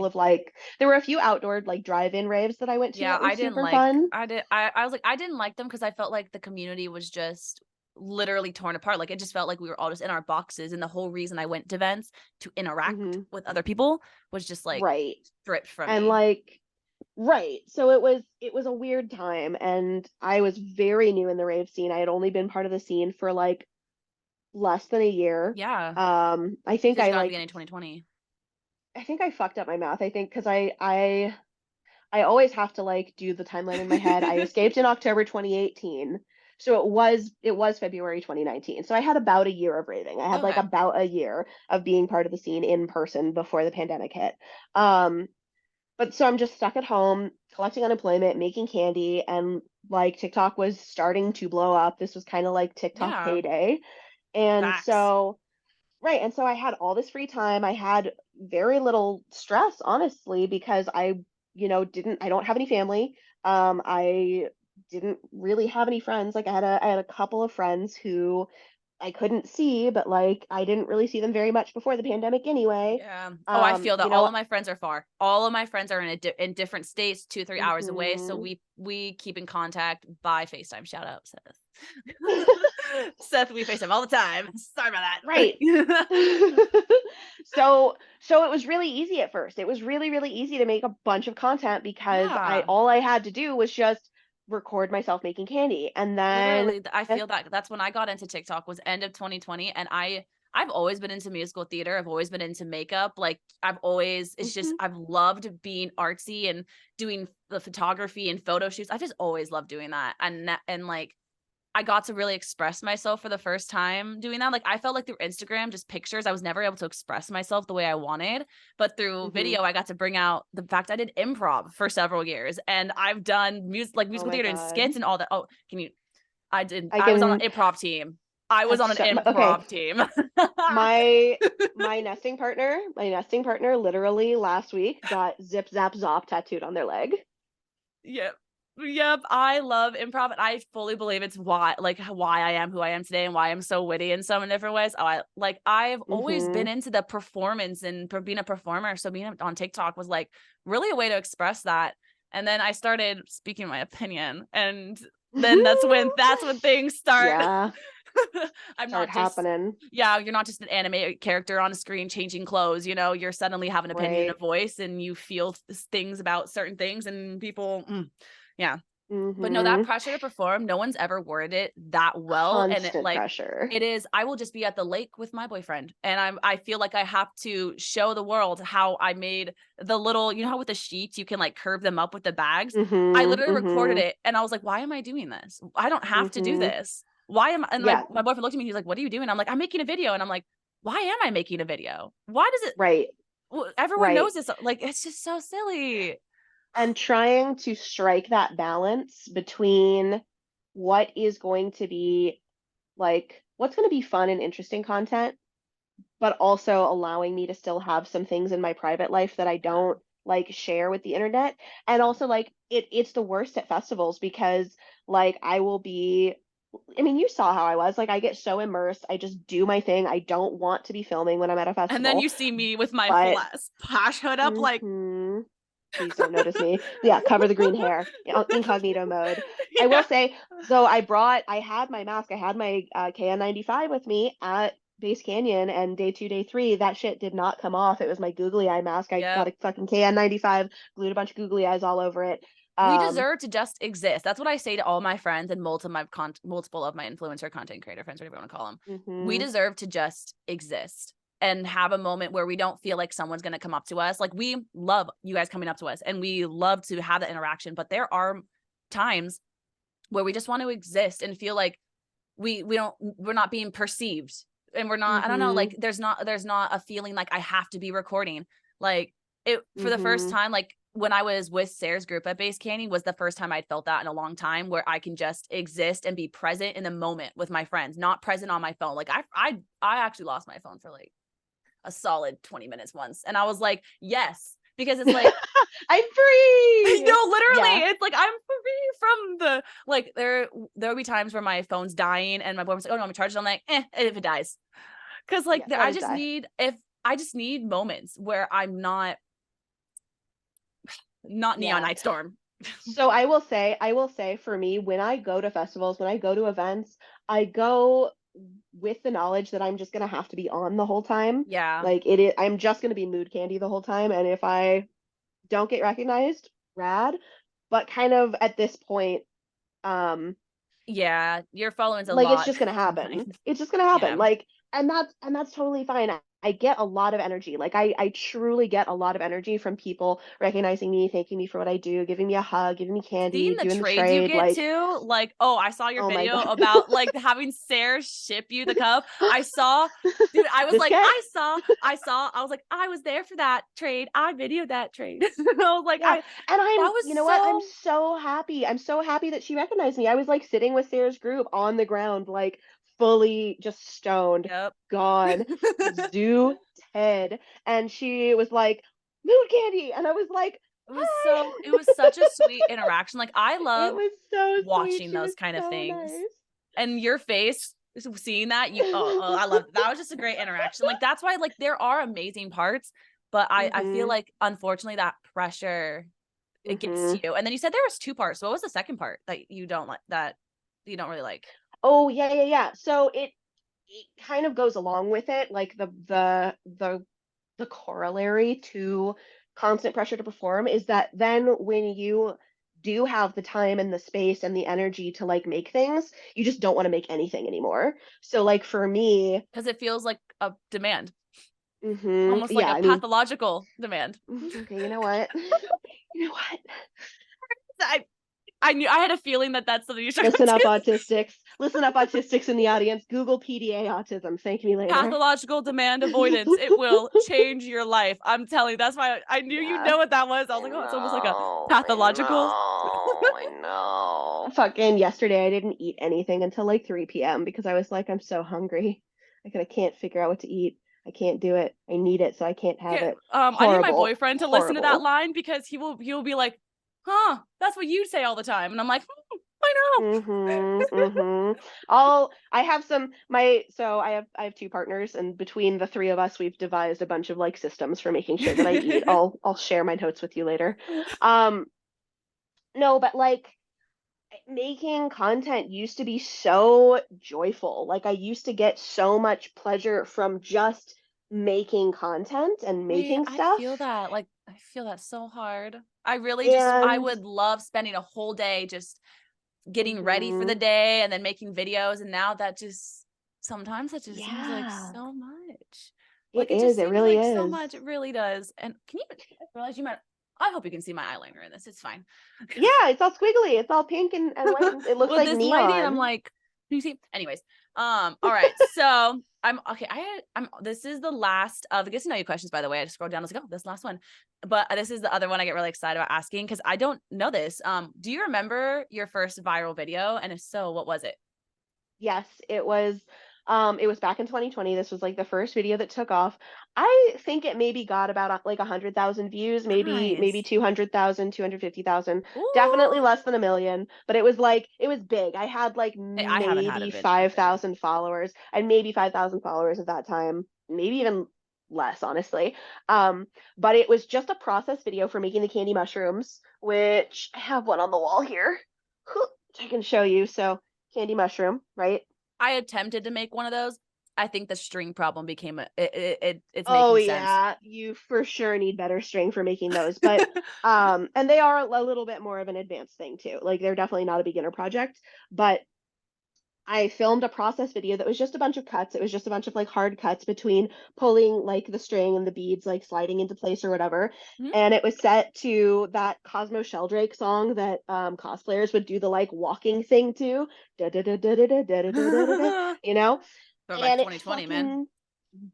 There were a few outdoor like drive-in raves that I went to Yeah, that were super fun. I was like I didn't like them because I felt like the community was just literally torn apart. Like it just felt like we were all just in our boxes, and the whole reason I went to events to interact Hmm. with other people was just like Right. stripped from And me. like right. So it was a weird time and I was very new in the rave scene. I had only been part of the scene for like less than a year. Yeah. I You think just I got at the like beginning of 2020. I think I fucked up my math. I think because I always have to like do the timeline in my head. I escaped in October 2018. So it was February 2019. So I had about a year of raving. I had like Okay. about a year of being part of the scene in person before the pandemic hit. Um, but so I'm just stuck at home collecting unemployment, making candy, and like TikTok was starting to blow up. This was kind of like TikTok Yeah. heyday. And Facts. so right, and so I had all this free time. I had very little stress, honestly, because I don't have any family. I didn't really have any friends. Like I had a couple of friends who I couldn't see, but like I didn't really see them very much before the pandemic anyway. Yeah. Oh, I feel that You all know, of my friends are far. All of my friends are in different states, 2-3 hours away. So mhm. we keep in contact by FaceTime. Shout out, Seth. Seth, we FaceTime all the time. Sorry about Right. that. So it was really easy at first. It was really, really easy to make a bunch of content because Yeah. all I had to do was just record myself making candy. And then Literally, I feel that that's when I got into TikTok was end of 2020, and I've always been into musical theater. I've always been into makeup. Like it's just Mhm. I've loved being artsy and doing the photography and photo shoots. I just always loved doing that. And like I got to really express myself for the first time doing that. Like I felt like through Instagram, just pictures, I was never able to express myself the way I wanted. But through Mhm. video, I got to bring out the fact I did improv for several years, and I've done Oh musical my theater and God. skits and all that. Oh, can you? I I was on an can improv team. I was that's on an so okay. improv team. My my nesting partner literally last week got zip zap zop tattooed on their leg. Yep. Yep. I love improv, and I fully believe it's why I am who I am today and why I'm so witty in so many different ways. I've always been Mhm. into the performance and being a performer. So being on TikTok was like really a way to express that. And then I started speaking my opinion. And then that's when things start. Yeah, I'm start not just happening. yeah, you're not just an animated character on a screen changing clothes, you're suddenly have an opinion and Right. a voice, and you feel things about certain things, and people yeah. But no, that Mhm. pressure to perform, no one's ever worded it that well. And Constant pressure. it is, I will just be at the lake with my boyfriend, and I feel like I have to show the world how I made the little, how with the sheets you can like curve them up with the bags. I Mhm. literally recorded Mhm. it, and I was like, why am I doing this? I don't have to do Mhm. this. Why am I? And Yeah, my boyfriend looked at me, he's like, what are you doing? I'm like, I'm making a video. And I'm like, why am I making a video? Why does it, right. everyone Right. knows this. Like, it's just so silly. And trying to strike that balance between what is going to be like what's going to be fun and interesting content, but also allowing me to still have some things in my private life that I Yeah. don't like share with the internet. And also like it's the worst at festivals because like I will be I mean, you saw how I was. Like I get so immersed. I just do my thing. I don't want to be filming when I'm at a And then festival. you see me with my But splash hood up, like, mhm, please don't notice me. Yeah, cover the green hair. Incognito mode. I will yeah. say, so I had my mask. I had my KN95 with me at Base Canyon and day 2, day 3. That shit did not come off. It was my googly eye mask. I got Yep. a fucking KN95, glued a bunch of googly eyes all over it. We Um, deserve to just exist. That's what I say to all my friends and multiple of my influencer content creator friends, whatever you want to call them. We mhm, deserve to just exist and have a moment where we don't feel like someone's going to come up to us. Like, we love you guys coming up to us, and we love to have that interaction. But there are times where we just want to exist and feel like we're not being perceived, and we're not, I don't know, mhm, like there's not a feeling like I have to be recording. Like, it for the first mhm. time, like when I was with Sarah's group at Base Canyon, was the first time I'd felt that in a long time, where I can just exist and be present in the moment with my friends, not present on my phone. Like I actually lost my phone for like a solid 20 minutes once, and I was like, yes, because it's like I'm free. no, literally, Yeah, it's like I'm free from the like there'll be times where my phone's dying and my boyfriend's like, oh no, I'm charged. I'm like, if it dies. Cause like yeah. Let I it just die. need, if I just need moments where I'm not Neon Yeah. Night Storm. So I will say for me, when I go to festivals, when I go to events, I go with the knowledge that I'm just gonna have to be on the whole time. Yeah. Like it is, I'm just gonna be mood candy the whole time. And if I don't get recognized, rad. But kind of at this point, um, Yeah. Your following's a like it's lot just gonna happen. behind. It's just gonna Yeah. happen. Like, and that's totally fine. I get a lot of energy. Like I truly get a lot of energy from people recognizing me, thanking me for what I do, giving me a hug, giving me Seeing candy, the doing the trades you trade. get Like, too, like, oh, I saw your oh my video God. about like having Sarah ship you the cup. I saw, dude, I was like, Biscuit? I was like, I was there for that trade. I videoed that trade. I was like, Yeah. And that I'm, was you know what? I'm so, so happy. I'm so happy that she recognized me. I was like sitting with Sarah's group on the ground, like fully just stoned, yep. gone, zoo Ted. And she was like, mood candy. And I was like, it was such a sweet interaction. Like I It love was so sweet. watching She was those kind of so things. nice. And your face seeing that, I love that. That was just a great interaction. Like that's why like there are amazing parts, but I feel Mhm. like unfortunately that pressure it gets to Mhm. you. And then you said there was two parts. So what was the second part that you don't like that you don't really like? Oh, yeah, yeah, yeah. So it kind of goes along with it, like the corollary to constant pressure to perform is that then when you do have the time and the space and the energy to like make things, you just don't want to make anything anymore. So like for me, Because it feels like a demand, almost like yeah, a I mean, pathological demand. okay, you know what? You know what? I I knew I had a feeling that that's something you should go Listen up, to. autistics. Listen up, autistics in the audience. Google PDA autism. Thank me later. Pathological demand avoidance. It will change your life. I'm telling you. That's why I knew you Yeah. know what that was. I was I like, oh, it's almost like a know, pathological. I know. Fucking yesterday, I didn't eat anything until like 3 p.m. because I was like, I'm so hungry. I can't figure out what to eat. I can't do it. I need it, so I can't have Yeah, it. I need my Horrible, boyfriend to listen to that horrible. line because he will be like, huh, that's what you say all the time. And I'm like, I know. I have some my so I have two partners, and between the three of us, we've devised a bunch of like systems for making sure that I eat. I'll share my notes with you later. Um, no, but like making content used to be so joyful. Like I used to get so much pleasure from just making content and Wait, making I stuff. feel that. Like, I feel that so hard. I really just, I And would love spending a whole day just getting ready for the mhm, day and then making videos. And now that just, sometimes that just seems like yeah, so much. it Like, it is. just It seems really like so is. much. It really does. And can you I realize you might, I hope you can see my eyeliner in this. It's fine. Yeah, it's all squiggly. It's all pink and white. And it looks Well, like this lighting, I'm neon. like, can you see? Anyways, all right. So I'm okay. I'm this is the last of the get to know you questions, by the way. I just scrolled down. Let's go. This last one. But this is the other one I get really excited about asking because I don't know this. Do you remember your first viral video? And if so, what was it? Yes, it was back in 2020. This was like the first video that took off. I think it maybe got about like 100,000 views, maybe Nice. 200,000, 250,000. Definitely Ooh. less than a million, but it was like it was big. I had like Hey, I haven't had maybe a video. 5,000 followers and maybe 5,000 followers at that time, maybe even less, honestly. Um, but it was just a process video for making the candy mushrooms, which I have one on the wall here. I can show you. So candy mushroom, right? I attempted to make one of those. I think the string problem became it's Oh making sense. yeah, you for sure need better string for making those, but and they are a little bit more of an advanced thing too. Like they're definitely not a beginner project, but I filmed a process video that was just a bunch of cuts. It was just a bunch of like hard cuts between pulling like the string and the beads like sliding into place or whatever. Mhm. And it was set to that Cosmo Sheldrake song that cosplayers would do the like walking thing to, da da da da da da da da da da da, you know? Throwback And it 2020, man. fucking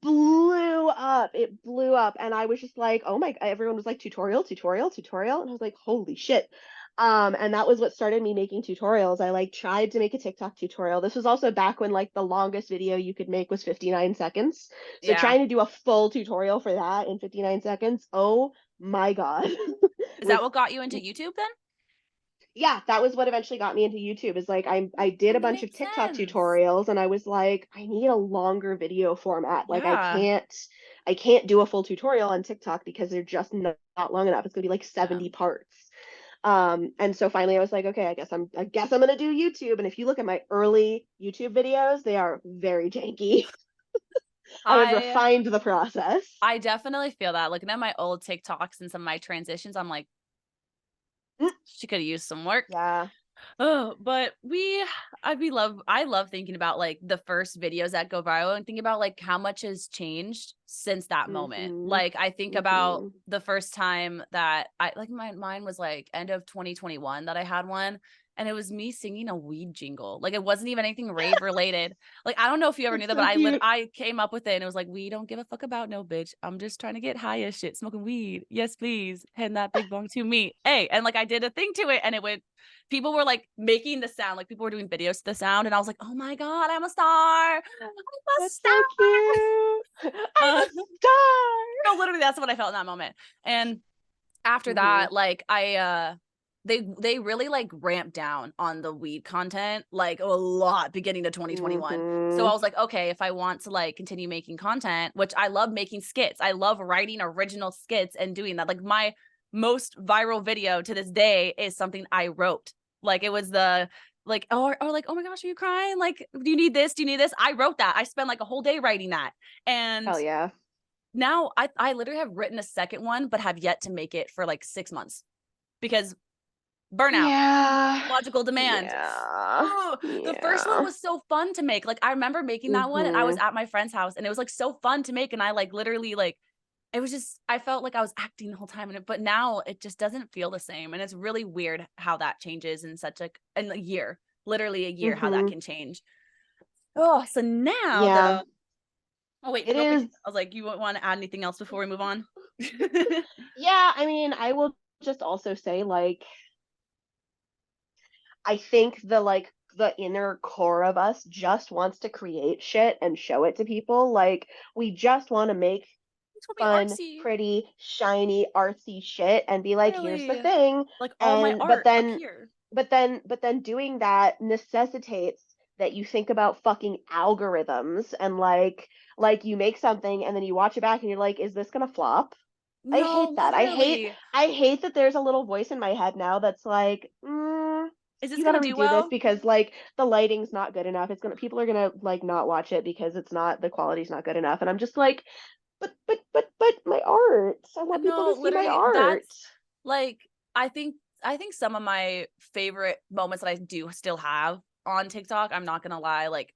blew up. It blew up. And I was just like, oh my, everyone was like tutorial, tutorial, tutorial. And I was like, holy shit. And that was what started me making tutorials. I like tried to make a TikTok tutorial. This was also back when like the longest video you could make was 59 seconds. So Yeah. trying to do a full tutorial for that in 59 seconds, oh my God. Is that was what got you into YouTube then? yeah, that was what eventually got me into YouTube is like I did a Oh, that bunch of makes TikTok sense. tutorials and I was like, I need a longer video format. Like Yeah. I can't do a full tutorial on TikTok because they're just not long enough. It's gonna be like Yeah. 70 parts. And so finally I was like, okay, I guess I'm gonna do YouTube. And if you look at my early YouTube videos, they are very janky. I had I refined the process. I definitely feel that. Looking at my old TikToks and some of my transitions, I'm like, Mm, she could have used some work. yeah. Oh, but I love thinking about like the first videos that go viral and thinking about like how much has changed since that moment. Mm-hmm. Like I think about Mm-hmm. the first time that I like mine was like end of 2021 that I had one and it was me singing a weed jingle. Like it wasn't even anything rave related. Like I don't know if you ever knew That's that, but so cute. I came up with it and it was like we don't give a fuck about no bitch. I'm just trying to get high as shit, smoking weed. Yes, please. Hand that big bong to me. Hey, and like I did a thing to it and it went people were like making the sound, like people were doing videos to the sound, and I was like, oh my God, I'm a star. I'm a That's star. so cute. I'm Uh, a star. no, literally, that's what I felt in that moment. And after Mm-hmm. that, like they really like ramped down on the weed content like a lot beginning to 2021. So Mm-hmm. I was like, okay, if I want to like continue making content, which I love making skits, I love writing original skits and doing that. Like my most viral video to this day is something I wrote. Like it was the like or like, oh my gosh, are you crying? Like, do you need this? Do you need this? I wrote that. I spent like a whole day writing that. And Hell yeah. now I literally have written a second one, but have yet to make it for like 6 months because burnout, Yeah. logical demand. Yeah. Ooh, the first one Yeah. was so fun to make. Like I remember making that one and I was Mm-hmm. at my friend's house and it was like so fun to make. And I like literally like it was just I felt like I was acting the whole time in it, but now it just doesn't feel the same. And it's really weird how that changes in such in a year, literally a year, how that Mm-hmm. can change. Oh, so now Yeah. though. Oh wait, It real quick. is. I was like, you want to add anything else before we move on? Yeah, I mean, I will just also say, like, I think the inner core of us just wants to create shit and show it to people. Like, we just want to make It's gonna be fun, artsy. pretty, shiny, artsy shit and be like, here's the Literally. thing. Like all my And art up here. but then doing that necessitates that you think about fucking algorithms and like you make something and then you watch it back and you're like, is this gonna flop? I No, hate that. literally. I hate that there's a little voice in my head now that's like, Is this you got to gonna do redo this well? because like the lighting's not good enough. It's gonna People are gonna like not watch it because it's not the quality's not good enough. And I'm just like, but my art. I want people to No, see my literally, art. that's like I think some of my favorite moments that I do still have on TikTok, I'm not gonna lie, like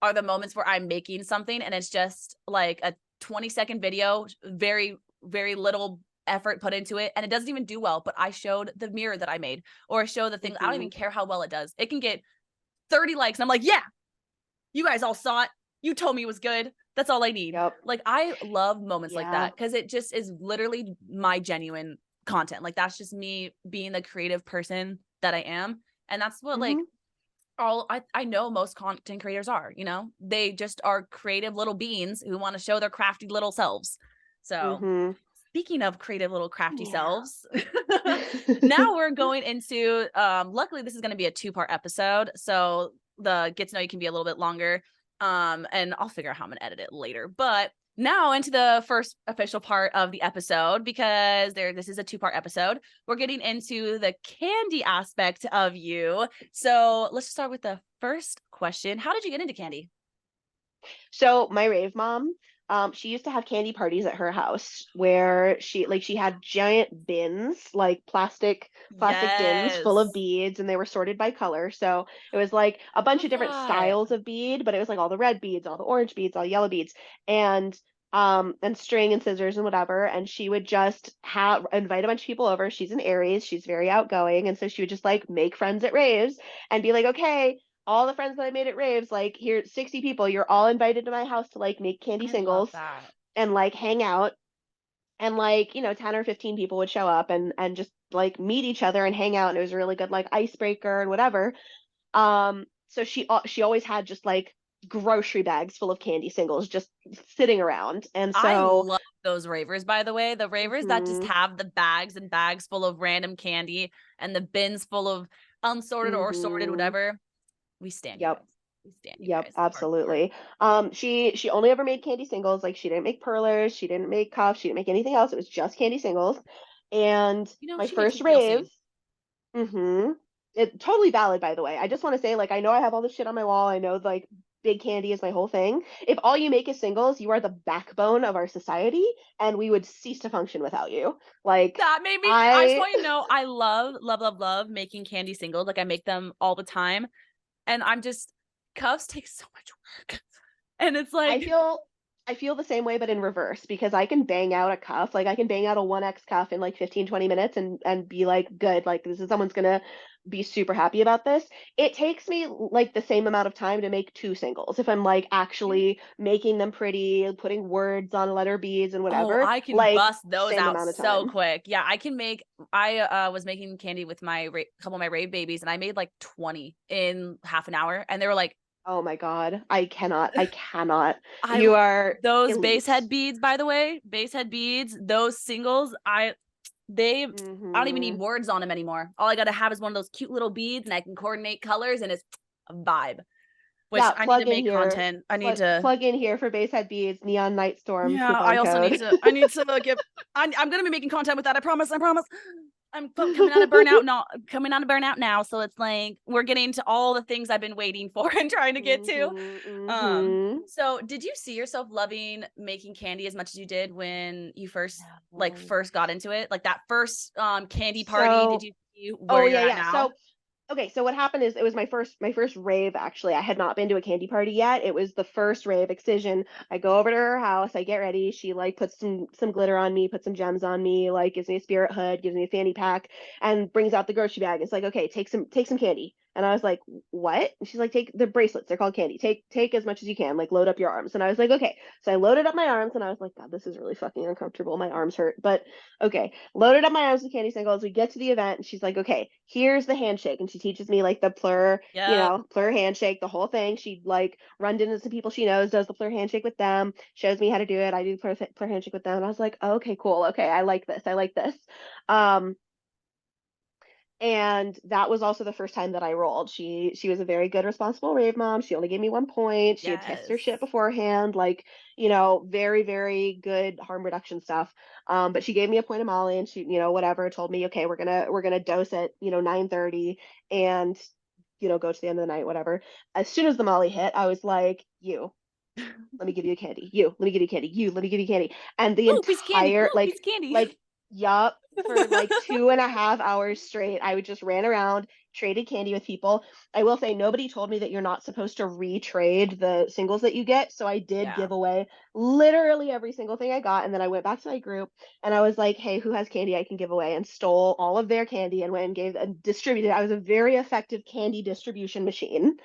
are the moments where I'm making something and it's just like a 20-second video, very, very little effort put into it, and it doesn't even do well. But I showed the mirror that I made, or I show the thing. I don't Hmm. even care how well it does. It can get 30 likes. And I'm like, yeah, you guys all saw it. You told me it was good. That's all I need. Yep. Like I love moments like Yeah. that because it just is literally my genuine content. Like that's just me being the creative person that I am. And that's what like Hmm. all I know most content creators are, you know, they just are creative little beings who want to show their crafty little selves. So Hmm. speaking of creative little crafty Yeah. selves, now we're going into luckily this is going to be a two-part episode. So the get to know you can be a little bit longer. And I'll figure out how I'm gonna edit it later. But now into the first official part of the episode because this is a two-part episode. We're getting into the Kandi aspect of you. So let's just start with the first question. How did you get into Kandi? So my rave mom, she used to have candy parties at her house where she had giant bins, like plastic bins full of Yes. beads, and they were sorted by color. So it was like a bunch Love of different that. styles of bead, but it was like all the red beads, all the orange beads, all the yellow beads, and string and scissors and whatever. And she would just have invite a bunch of people over. She's an Aries, she's very outgoing, and so she would just like make friends at raves and be like, okay, all the friends that I made at raves, like here, 60 people, you're all invited to my house to like make candy I love singles that. and like hang out. And like, 10 or 15 people would show up and just like meet each other and hang out. And it was a really good like icebreaker and whatever. So she always had just like grocery bags full of candy singles just sitting around. And I so, love those ravers, by the way. The ravers that just mhm, have the bags and bags full of random candy and the bins full of unsorted or sorted, mhm, whatever. We stand you yep. guys. We stand you Yep, guys. Hardcore. absolutely. She only ever made candy singles. Like she didn't make perlers, she didn't make cuffs, she didn't make anything else. It was just candy singles. And You know, my she makes first some rave, TLC. mm-hmm, it totally valid by the way. I just want to say, like, I know I have all this shit on my wall. I know like big candy is my whole thing. If all you make is singles, you are the backbone of our society, and we would cease to function without you. Like That made me, I just I want you to know, I love, love, love, love making candy singles. Like I make them all the time. And I'm just, cuffs take so much work. And it's I like, feel I feel the same way but in reverse because I can bang out a cuff. Like I can bang out a 1X cuff in like 15-20 minutes and be like good, like this is someone's going to be super happy about this. It takes me like the same amount of time to make two singles if I'm like yeah. actually making them pretty, putting words on letter beads and Oh, whatever, I can like bust those same out amount of so time. quick. Yeah, I can make. I was making candy with my couple of my rave babies, and I made like 20 in half an hour, and they were like, Oh my God. I cannot. "I You are those base elite. head beads, by the way, base head beads, those singles. I I don't even need Mhm. words on them anymore. All I got to have is one of those cute little beads and I can coordinate colors and it's a vibe, which Yeah, I need to plug in make here. content. I need to, Plug in here for Basehead Beads, Neon Night Storm yeah, I coupon also code. need to get, I'm going to be making content with that. I promise. I promise. I'm coming out of burnout, not coming out of burnout now. So it's like, we're getting to all the things I've been waiting for and trying to get to. Mhm. So did you see yourself loving making candy as much as you did when you first No. got into it? Like that first candy party, did So, you see where oh you're yeah, at yeah. now? So okay, so what happened is it was my first rave actually. I had not been to a candy party yet. It was the first rave Excision. I go over to her house, I get ready, she like puts some glitter on me, puts some gems on me, like gives me a spirit hood, gives me a fanny pack, and brings out the grocery bag. It's like, okay, take some candy. And I was like, what? And she's like, take the bracelets, they're called candy. Take as much as you can, like load up your arms. And I was like, okay. So I loaded up my arms and I was like, God, this is really fucking uncomfortable. My arms hurt. But okay, loaded up my arms with candy singles. We get to the event and she's like, okay, here's the handshake. And she teaches me like the plur, Yep. plur handshake, the whole thing. She like runs into some people she knows, does the plur handshake with them, shows me how to do it. I do the plur handshake with them. And I was like, oh, okay, cool. Okay, I like this. I like this. Um, and that was also the first time that I rolled. She was a very good, responsible rave mom. She only gave me 1 point. She had tested Yes. her shit beforehand, like, very, very good harm reduction stuff. But she gave me a point of Molly and she, whatever, told me, okay, we're gonna dose at, 9:30 and go to the end of the night, whatever. As soon as the Molly hit, I was like, you, let me give you a candy. You, let me give you candy. You, let me give you candy. And the Ooh, piece of candy. entire, Ooh, piece of candy. like, yup, for like 2.5 hours straight, I would just ran around, traded candy with people. I will say nobody told me that you're not supposed to retrade the singles that you get. So I did Yeah. give away literally every single thing I got. And then I went back to my group and I was like, hey, who has candy I can give away? And stole all of their candy and went and gave and distributed. I was a very effective candy distribution machine.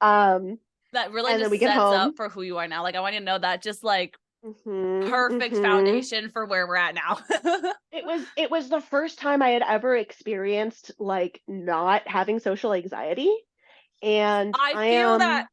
Um, That really and then we just get sets up home. for who you are now. Like I want you to know that just like Mhm, perfect mhm. foundation for where we're at now. It was the first time I had ever experienced like not having social anxiety, and I feel that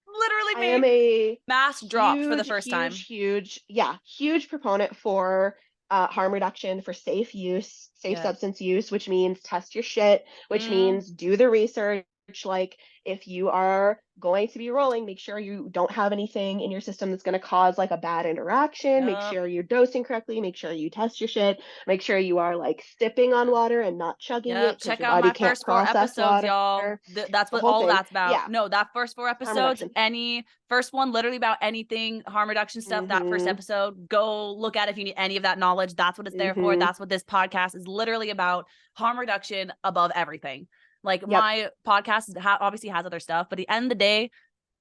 literally I am me. a Mask dropped for the huge, first time. huge, huge, yeah, huge proponent for harm reduction, for safe use, safe Yeah. substance use, which means test your shit, which Mm, means do the research. Like, if you are going to be rolling, make sure you don't have anything in your system that's going to cause like a bad interaction. Make yep. sure you're dosing correctly. Make sure you test your shit. Make sure you are like sipping on water and not chugging it Yep. because Check your out body my can't first four process episodes, water. y'all. That's The what whole all thing. that's about. Yeah, No, that first four harm episodes, reduction. any first one, literally about anything harm reduction stuff. That first Mm-hmm. episode, go look at it if you need any of that knowledge. That's what it's there for. Mm-hmm. That's what this podcast is literally about. Harm reduction above everything. Like Yep. my podcast obviously has other stuff, but at the end of the day,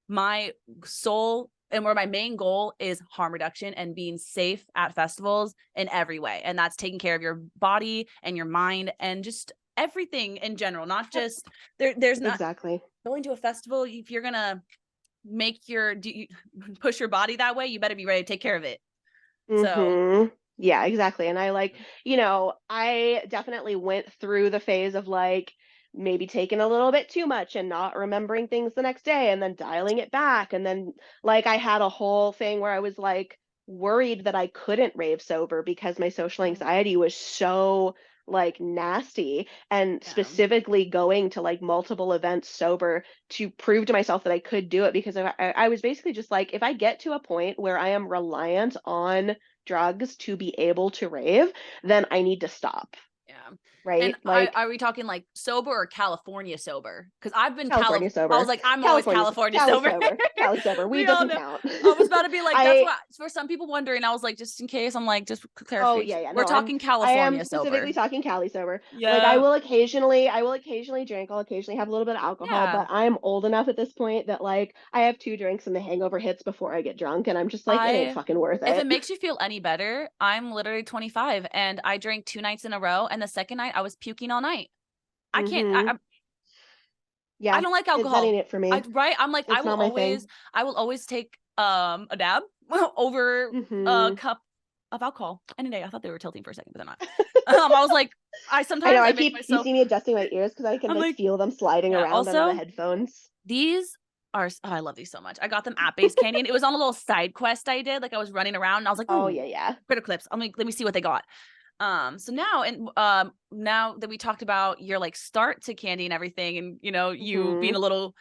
my soul and where my main goal is harm reduction and being safe at festivals in every way. And that's taking care of your body and your mind and just everything in general, not Yep. just there's not Exactly. going to a festival. If you're going to push your body that way, you better be ready to take care of it. So Mm-hmm. Yeah, exactly. And I like, I definitely went through the phase of like maybe taking a little bit too much and not remembering things the next day and then dialing it back. And then like I had a whole thing where I was like worried that I couldn't rave sober because my social anxiety was so like nasty, and yeah. specifically going to like multiple events sober to prove to myself that I could do it, because I was basically just like, if I get to a point where I am reliant on drugs to be able to rave, then I need to stop, Yeah. And right? Like, are we talking like sober or California sober? Because I've been California I was sober, like, I'm always California Cali sober. sober, Cali sober. Weed We all doesn't know. count. I was about to be like, that's I what for some people wondering. I was like, just in case, I'm like, just Oh yeah, clarification. yeah. We're No, talking I am California specifically sober. talking Cali sober. Like, Yeah. I will occasionally drink. I'll occasionally have a little bit of alcohol, Yeah. but I'm old enough at this point that like I have 2 drinks and the hangover hits before I get drunk, and I'm just like, it ain't I fucking worth if it it. makes you feel any better, I'm literally 25 and I drank 2 nights in a row, and the second night I was puking all night. I can't. Mm-hmm. I Yeah, don't like that alcohol. ain't it for me. Right? I'm like, It's not my thing. I will always take a dab over a Mm-hmm. cup of alcohol any day. I thought they were tilting for a second, but they're not. I was like, I know. I make You myself. see me adjusting my ears because I can I'm like like, feel them sliding yeah. around under the Also, headphones. these are I love these so much. I got them at Base Canyon. It was on a little side quest I did. Like I was running around and I was like, Oh ooh, yeah, yeah. critter clips. Let me see what they got. So now, and now that we talked about your like start to candy and everything, and you being a little,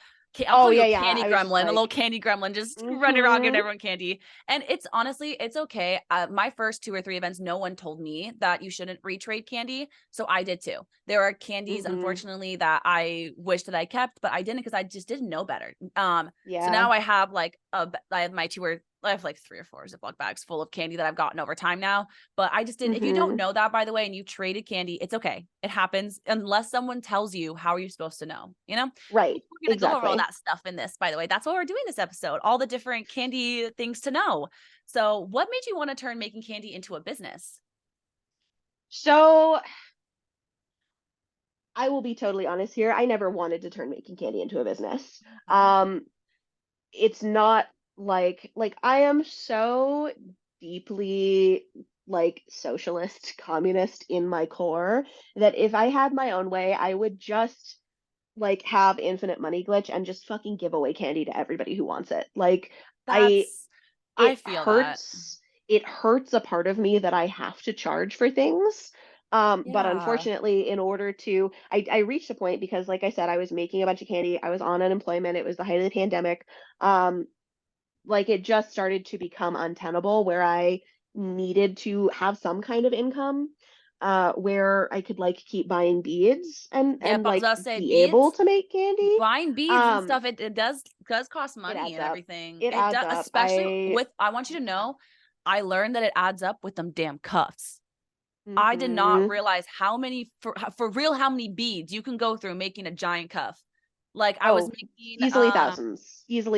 I'll Oh call you yeah, a yeah. candy I was just gremlin, a little like, candy gremlin, just running around giving mm-hmm, everyone candy. And it's honestly, it's okay. My first 2 or 3 events, no one told me that you shouldn't retrade candy, so I did too. There are candies, mm-hmm, unfortunately, that I wish that I kept, but I didn't because I just didn't know better. So yeah, now I have like I have my I have like 3 or 4 Ziploc bags full of candy that I've gotten over time now. But I just didn't. If you don't mm-hmm, know that, by the way, and you traded candy, it's okay. It happens unless someone tells you. How are you supposed to know? right, We're gonna go over all exactly. that stuff in this, by the way. That's what we're doing this episode. All the different candy things to know. So, what made you want to turn making candy into a business? So I will be totally honest here. I never wanted to turn making candy into a business. Oh, It's not like I am so deeply like socialist, communist in my core that if I had my own way, I would just like have infinite money glitch and just fucking give away candy to everybody who wants it. Like I that's I it feel that. hurts it hurts a part of me that I have to charge for things. But Yeah. unfortunately, in order to, I reached a point because, like I said, I was making a bunch of candy. I was on unemployment. It was the height of the pandemic. Um, like it just started to become untenable where I needed to have some kind of income, where I could like keep buying beads Yep, and I was like about to say be able beads, to make candy. buying beads and Um, stuff. It does cost it money adds and up. everything. It It adds does, up. especially with. I want you to know, I learned that it adds up with them damn cuffs. I did not Mhm. realize how many for real how many beads you can go through making a giant cuff. Like I was Oh, making easily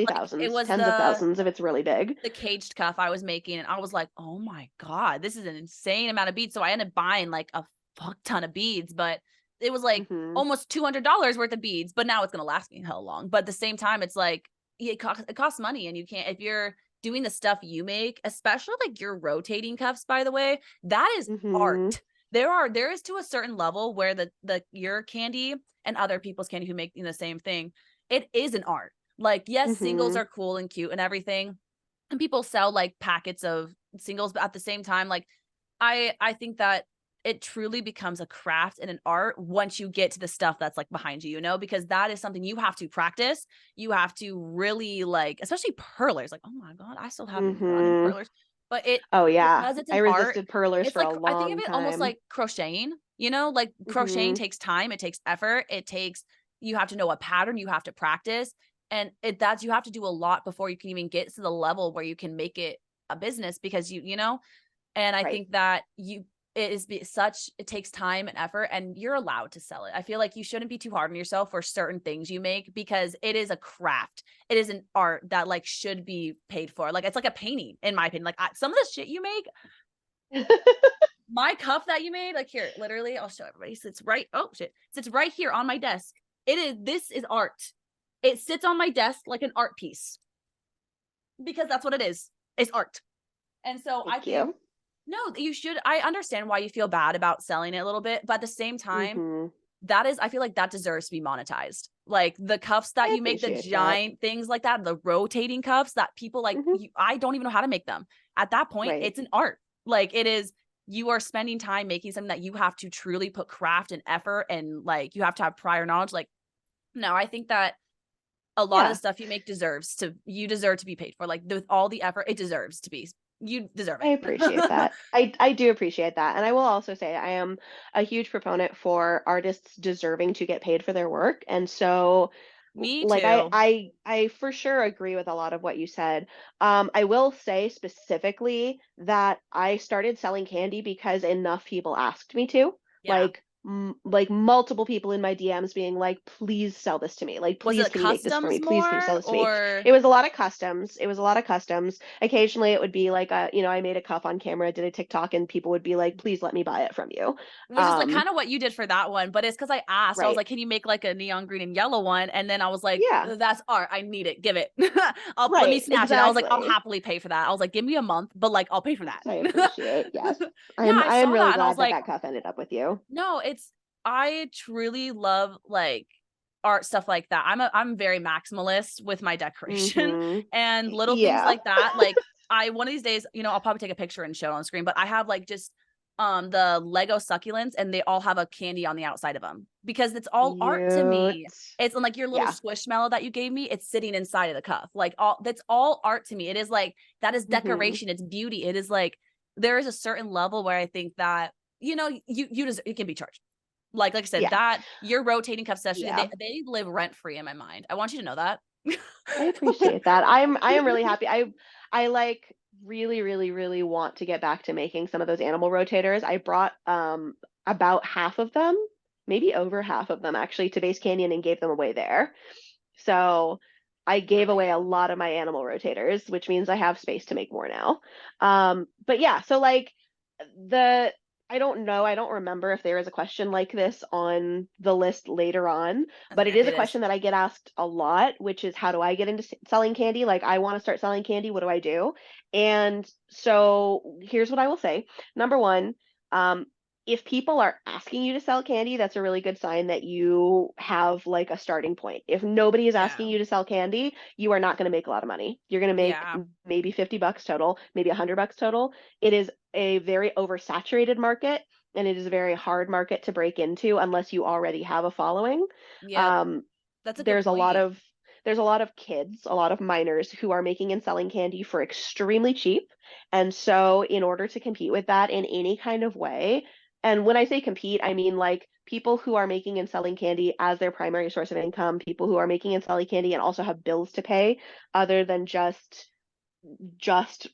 like it thousands, was tens of thousands if it's really big. the caged cuff I was making, and I was like, "Oh my god, this is an insane amount of beads." So I ended up buying like a fuck ton of beads, but it was like Mhm. almost $200 worth of beads, but now it's going to last me hell long. But at the same time, it's like it costs money, and you can't if you're doing the stuff you make, especially like your rotating cuffs, by the way, that is Mhm. art. There is to a certain level where the your candy and other people's candy who make the same thing, it is an art. Like, yes, singles Mhm. are cool and cute and everything, and people sell like packets of singles, but at the same time, like I think that it truly becomes a craft and an art once you get to the stuff that's like behind you, because that is something you have to practice. You have to really like, especially perlers. Like, oh my god, I still haven't gotten Mhm. perlers, but it Oh yeah. because it's I an art. resisted perlers It's for a like I think of long it almost time. like crocheting. Like crocheting Mhm. takes time, it takes effort, it takes you have to know a pattern, you have to practice, and you have to do a lot before you can even get to the level where you can make it a business because and I Right. think that it takes time and effort, and you're allowed to sell it. I feel like you shouldn't be too hard on yourself for certain things you make because it is a craft. It is an art that like should be paid for. Like it's like a painting in my opinion. Like some of the shit you make, my cuff that you made, like here, literally, I'll show everybody. Sits right, oh shit, sits right here on my desk. This is art. It sits on my desk like an art piece because that's what it is. It's art. And so I Thank think, you. no, you should. I understand why you feel bad about selling it a little bit, but at the same time, Mhm. I feel like that deserves to be monetized. Like the cuffs I that you make, the appreciate that. giant things like that, the rotating cuffs that people like, Mhm. I don't even know how to make them. At that point, Right. it's an art. Like it is, you are spending time making something that you have to truly put craft and effort and like you have to have prior knowledge. Like, no, I think that a lot of the Yeah. stuff you deserve to be paid for. Like with all the effort, you deserve I appreciate it. that. I do appreciate that. And I will also say I am a huge proponent for artists deserving to get paid for their work. And so Me like too. I for sure agree with a lot of what you said. I will say specifically that I started selling candy because enough people asked me to. Yeah. Like like multiple people in my DMs being like, please sell this to me. Like, Was please it can you make this for me? customs Please can you sell more this to me? or It was a lot of customs. It was a lot of customs. Occasionally it would be like I made a cuff on camera, did a TikTok, and people would be like, please let me buy it from you. which is like Um, kind of what you did for that one, but it's because I asked. I was right. like, "Can you make like a neon green and yellow one?" And then I was like, Yeah, "That's art. I need it. Give it. I'll Let me right. snatch it." I was like, "I'll Exactly. happily pay for that." I was like, "Give me a month, but like I'll pay for Which that." I appreciate. Yes. Yeah, I I am saw really that and I was glad that like, that cuff ended up with you. "No, I truly love like art stuff like that." I'm very maximalist with my decoration Mhm. and little things Yeah. like that. Like I one of these days, I'll probably take a picture and show it on screen, but I have like just the Lego succulents, and they all have a candy on the outside of them because it's all art to me. Cute. It's like your little Yeah. squishmallow that you gave me, it's sitting inside of the cuff. Like all that's all art to me. It is like that is decoration, it's beauty. It is like there is a certain level where I think that, you know, you just it can be charged. Like I said, Yeah. that your rotating cuff session, Yeah. they live rent free in my mind. I want you to know that. I appreciate that. I am really happy. I like really want to get back to making some of those animal rotators. I brought about half of them, maybe over half of them actually, to Base Canyon and gave them away there. So I gave away a Brilliant. lot of my animal rotators, which means I have space to make more now. But yeah, so like the I don't know, I don't remember if there is a question like this on the list later on, but it is a It is. question that I get asked a lot, which is how do I get into selling candy? Like I want to start selling candy, what do I do? And so here's what I will say. Number one, um, if people are asking you to sell candy, that's a really good sign that you have like a starting point. If nobody is Yeah. asking you to sell candy, you are not going to make a lot of money. You're going to make Yeah. maybe $50 total, maybe $100 total. It is a very oversaturated market, and it is a very hard market to break into unless you already have a following. Yep. Um, That's a good there's a lot point. of there's a lot of kids, a lot of minors who are making and selling candy for extremely cheap. And so in order to compete with that in any kind of way, and when I say compete, I mean like people who are making and selling candy as their primary source of income, people who are making and selling candy and also have bills to pay other than just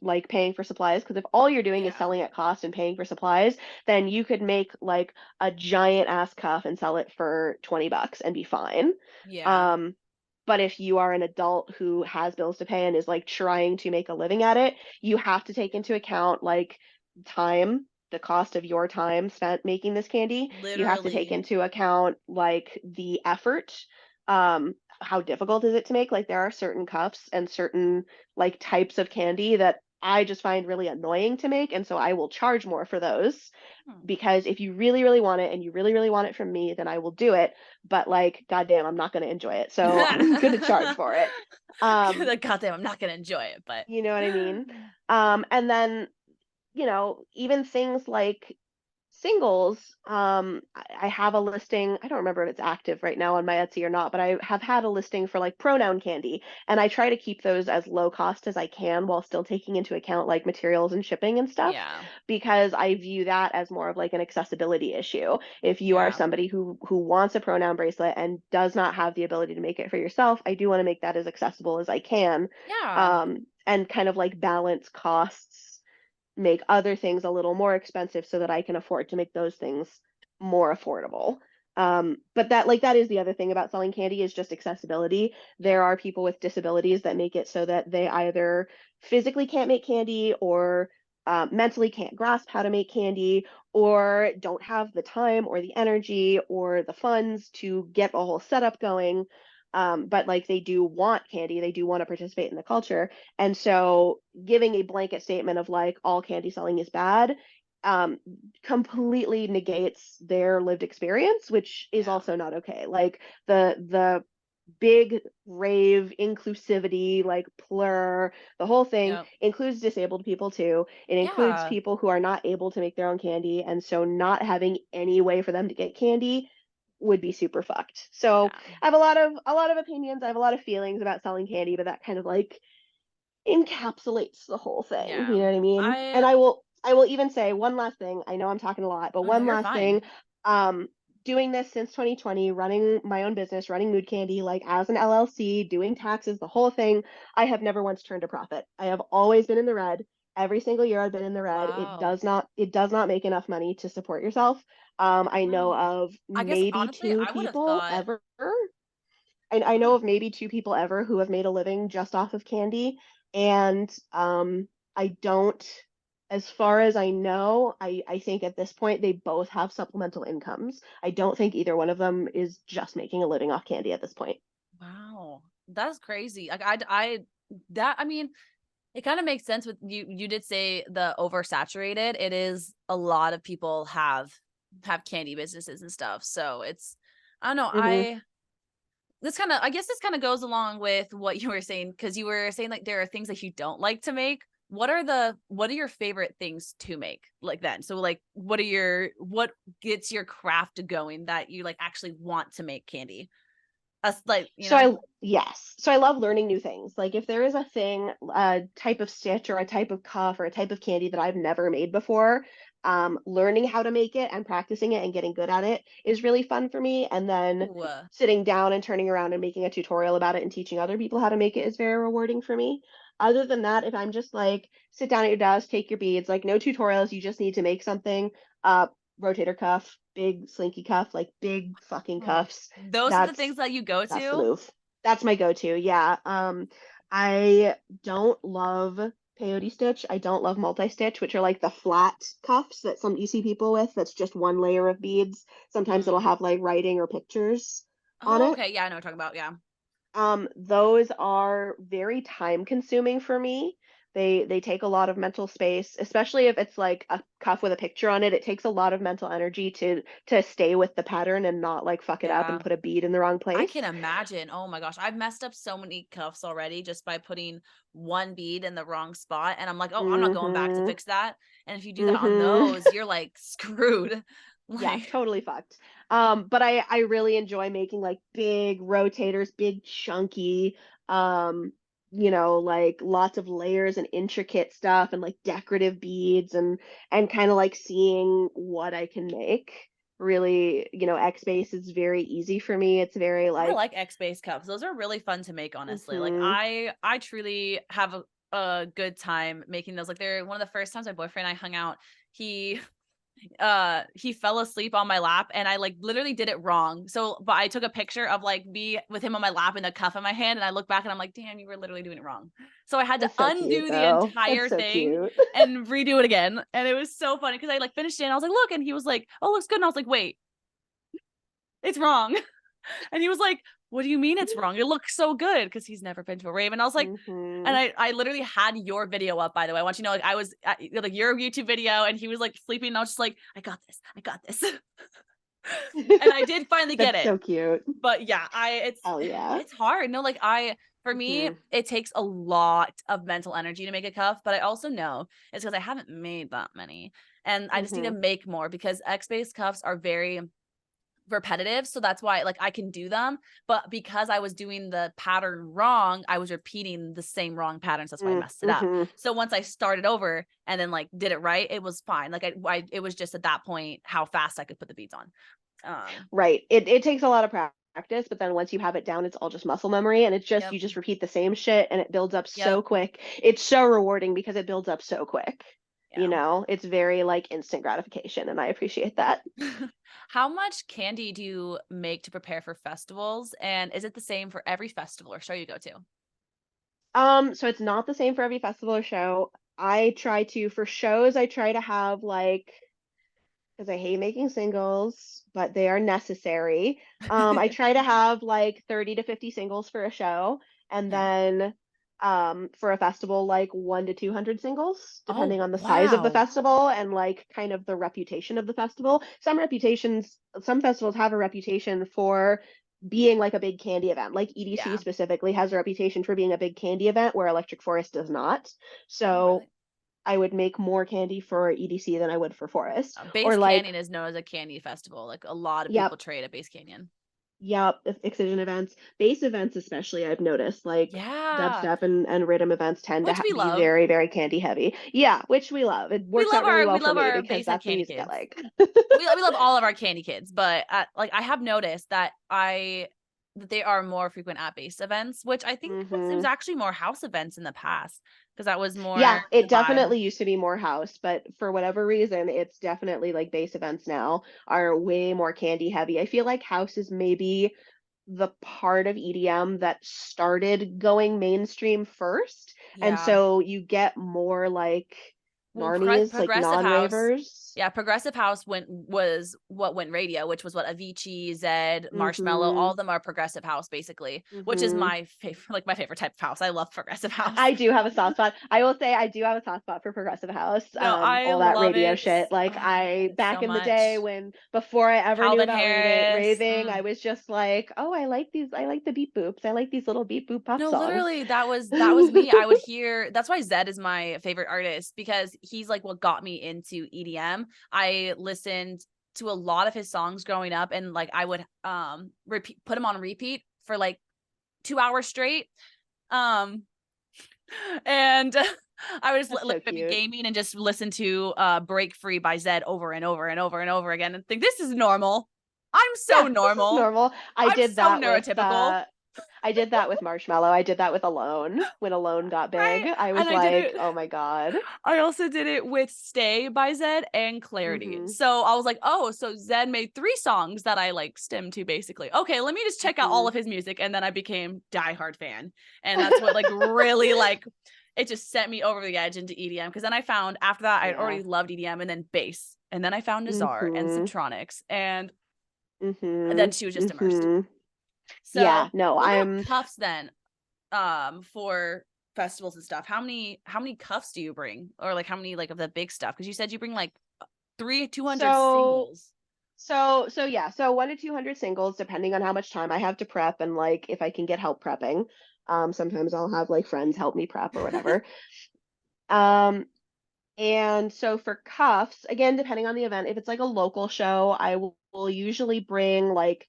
like paying for supplies, because if all you're doing is Yeah. selling at cost and paying for supplies, then you could make like a giant ass cuff and sell it for $20 and be fine. Yeah. um but if you are an adult who has bills to pay and is like trying to make a living at it, you have to take into account like time, the cost of your time spent making this candy. You have to take Literally. into account like the effort. How difficult is it to make? Like there are certain cups and certain like types of candy that I just find really annoying to make, and so I will charge more for those, Hmm. because if you really want it and you really want it from me, then I will do it. But like, goddamn, I'm not going to enjoy it, so I'm going to charge for it. Um, Goddamn, I'm not gonna enjoy it, but you know what I mean? And then, even things like singles, I have a listing. I don't remember if it's active right now on my Etsy or not, but I have had a listing for like pronoun candy, and I try to keep those as low cost as I can while still taking into account like materials and shipping and stuff, yeah. because I view that as more of like an accessibility issue. If you are Yeah. somebody who wants a pronoun bracelet and does not have the ability to make it for yourself, I do want to make that as accessible as I can, Yeah. and kind of like balance costs, make other things a little more expensive so that I can afford to make those things more affordable. But that is the other thing about selling candy, is just accessibility. Yep. There are people with disabilities that make it so that they either physically can't make candy, or mentally can't grasp how to make candy, or don't have the time or the energy or the funds to get a whole setup going. But like they do want candy, they do want to participate in the culture, and so giving a blanket statement of like all candy selling is bad, um, completely negates their lived experience, which is Yeah. also not okay. Like the big rave inclusivity, like plur, the whole thing Yep. includes disabled people too. It includes Yeah. people who are not able to make their own candy, and so not having any way for them to get candy would be super fucked. So Yeah. I have a lot of opinions. I have a lot of feelings about selling candy, but that kind of like encapsulates the whole thing. You Yeah. know what I mean? And I I will even say one last thing. I know I'm talking a lot, but oh no, one you're last fine. thing. Um, Doing this since 2020, running my own business, running Mood Candy, like as an LLC, doing taxes, the whole thing, I have never once turned a profit. I have always been in the red. Every single year I've been in the red. Wow. It does not make enough money to support yourself. I know Wow. of I guess maybe honestly, two I would have people thought ever. I know hmm, of maybe two people ever who have made a living just off of candy. And I don't, as far as I know, I think at this point they both have supplemental incomes. I don't think either one of them is just making a living off candy at this point. wow. That's crazy. Like I that I mean, it kind of makes sense with you did say the oversaturated. It is a lot of people have candy businesses and stuff. So it's I don't know. Hmm. I guess this kind of goes along with what you were saying, because you were saying like there are things that you don't like to make. what are your favorite things to make like then? So like what gets your craft going that you like actually want to make candy? Us like, you So know? yes. So I love learning new things. Like if there is a thing, a type of stitch or a type of cuff or a type of candy that I've never made before, learning how to make it and practicing it and getting good at it is really fun for me. And then Ooh, sitting down and turning around and making a tutorial about it and teaching other people how to make it is very rewarding for me. Other than that, if I'm just like, sit down at your desk, take your beads, like no tutorials, you just need to make something, uh, rotator cuff, big slinky cuff, like big fucking oh, cuffs. those are the That's things that you go that's the to? move. That's my go-to. Yeah. I don't love peyote stitch. I don't love multi-stitch, which are like the flat cuffs that some you see people with. That's just one layer of beads. Sometimes it'll Mm. have like writing or pictures on Oh, it. okay. Yeah, I know what you're talking about. Yeah. Those are very time consuming for me. They take a lot of mental space, especially if it's like a cuff with a picture on it. It takes a lot of mental energy to stay with the pattern and not like fuck it up and Yeah. put a bead in the wrong I place. can imagine. Oh my gosh. I've messed up so many cuffs already just by putting one bead in the wrong spot. And I'm like, oh, I'm not going back to Mhm. fix that. And if you do that on Mhm. those, you're like screwed. Yeah, Like, totally fucked. But I really enjoy making like big rotators, big chunky, um, like lots of layers and intricate stuff and like decorative beads and kind of like seeing what I can make. Really, X base is very easy for me. It's very I like, like X-based cups. Those are really fun to make, honestly. Like mhm. I truly have a good time making those. Like they're one of the first times my boyfriend and I hung out, he he fell asleep on my lap and I like literally did it wrong. So but I took a picture of like me with him on my lap and the cuff in my hand and I look back and I'm like, damn, you were literally doing it wrong. So I had to That's so cute undo the though. That's entire so thing cute. and redo it again. And it was so funny because I like finished it and I was like, look, and he was like, oh, looks good. And I was like, wait, it's wrong. And he was like, what do you mean it's wrong? It looks so good because he's never been to a rave. And I was like, and Mhm. I literally had your video up, by the way. I want you to know, like, I was at, like your YouTube video and he was like sleeping. And I was just like, I got this. I got this. And I did finally get That's it. so cute. But yeah, Hell yeah. it's hard. No, like for me, Mhm. it takes a lot of mental energy to make a cuff, but I also know it's because I haven't made that many. And I just need to Mhm. make more because X-based cuffs are very repetitive, so that's why like I can do them, but because I was doing the pattern wrong, I was repeating the same wrong patterns. That's why I messed it up. Mhm. So once I started over and then like did it right, it was fine. Like it was just at that point how fast I could put the beads on. Right. It takes a lot of practice, but then once you have it down, it's all just muscle memory and it's just Yep, you just repeat the same shit and it builds up so yep, quick. It's so rewarding because it builds up so quick. yeah. It's very like instant gratification and I appreciate that. How much candy do you make to prepare for festivals, and is it the same for every festival or show you go to? So it's not the same for every festival or show. I try to for shows I try to have like because I hate making singles, but they are necessary. I try to have like 30 to 50 singles for a show, and Yeah. then for a festival, like 1 to 200 singles, Oh depending on the size of the wow. festival and like kind of the reputation of the festival. Some festivals have a reputation for being like a big candy event. Like EDC Yeah. specifically has a reputation for being a big candy event, where Electric Forest does not. Oh So really? I would make more candy for EDC than I would for Forest. Base Or like, Canyon is known as a candy festival. Like a lot of people yep, trade at Base Canyon. yep, excision events, base events especially, I've noticed like Yeah. dubstep and rhythm events tend to Which we be love. very, very candy heavy. Yeah, which we love. It We works love out really our well for me because base and that's the candy music I kids. like. We love all of our candy kids, but like I have noticed that they are more frequent at base events, which I think it was Hmm. actually more house events in the past because that was Yeah, more the it vibe. definitely used to be more house, but for whatever reason, it's definitely like base events now are way more candy heavy. I feel like house is maybe the part of EDM that started going mainstream first. And Yeah. so you get more like Well, normies, like progressive house non-ravers. Yeah, progressive house was what went radio, which was what Avicii, Zed, Marshmello, all Mm-hmm. of them are progressive house basically, which is Mm-hmm. my favorite, like my favorite type of house. I love progressive house. I do have a soft spot. I will say I do have a soft spot for progressive house. No, I All that love radio it. shit. Like Oh, I love I it back so in the day much. when before I ever knew Calvin about Harris. raving, I was just like, oh, I like these. I like the beat boops. I like these little beat boop pop No, songs. literally, that was me. I would hear. That's why Zed is my favorite artist because he's like what got me into EDM. I listened to a lot of his songs growing up, and like I would put him on repeat for like 2 hours straight. Um, and I would just That's so like maybe cute. gaming and just listen to "Break Free" by Zed over and over and over and over again, and think this is normal. I'm so Yeah, this is normal. normal. I'm so neurotypical. I did that with Marshmallow. I did that with Alone when Alone got big. Right. I And was I did like, it. oh my God. I also did it with Stay by Zed and Clarity. Mm-hmm. So I was like, oh, so Zed made 3 songs that I like stem to basically. Okay, let me just check out all Mm-hmm. of his music. And then I became diehard fan. And that's what like really like it just sent me over the edge into EDM. Cause then I found after that I'd Yeah. already loved EDM and then bass. And then I found Nazar and Mm-hmm. Subtronics. And then she was Mm-hmm. just immersed. Mm-hmm. So Yeah, no, what about I'm cuffs then? For festivals and stuff, how many cuffs do you bring, or like how many like of the big stuff, because you said you bring like 200 so singles. so yeah, so 1 to 200 singles depending on how much time I have to prep and like if I can get help prepping. Sometimes I'll have like friends help me prep or whatever. Um, and so for cuffs, again, depending on the event, if it's like a local show, will usually bring like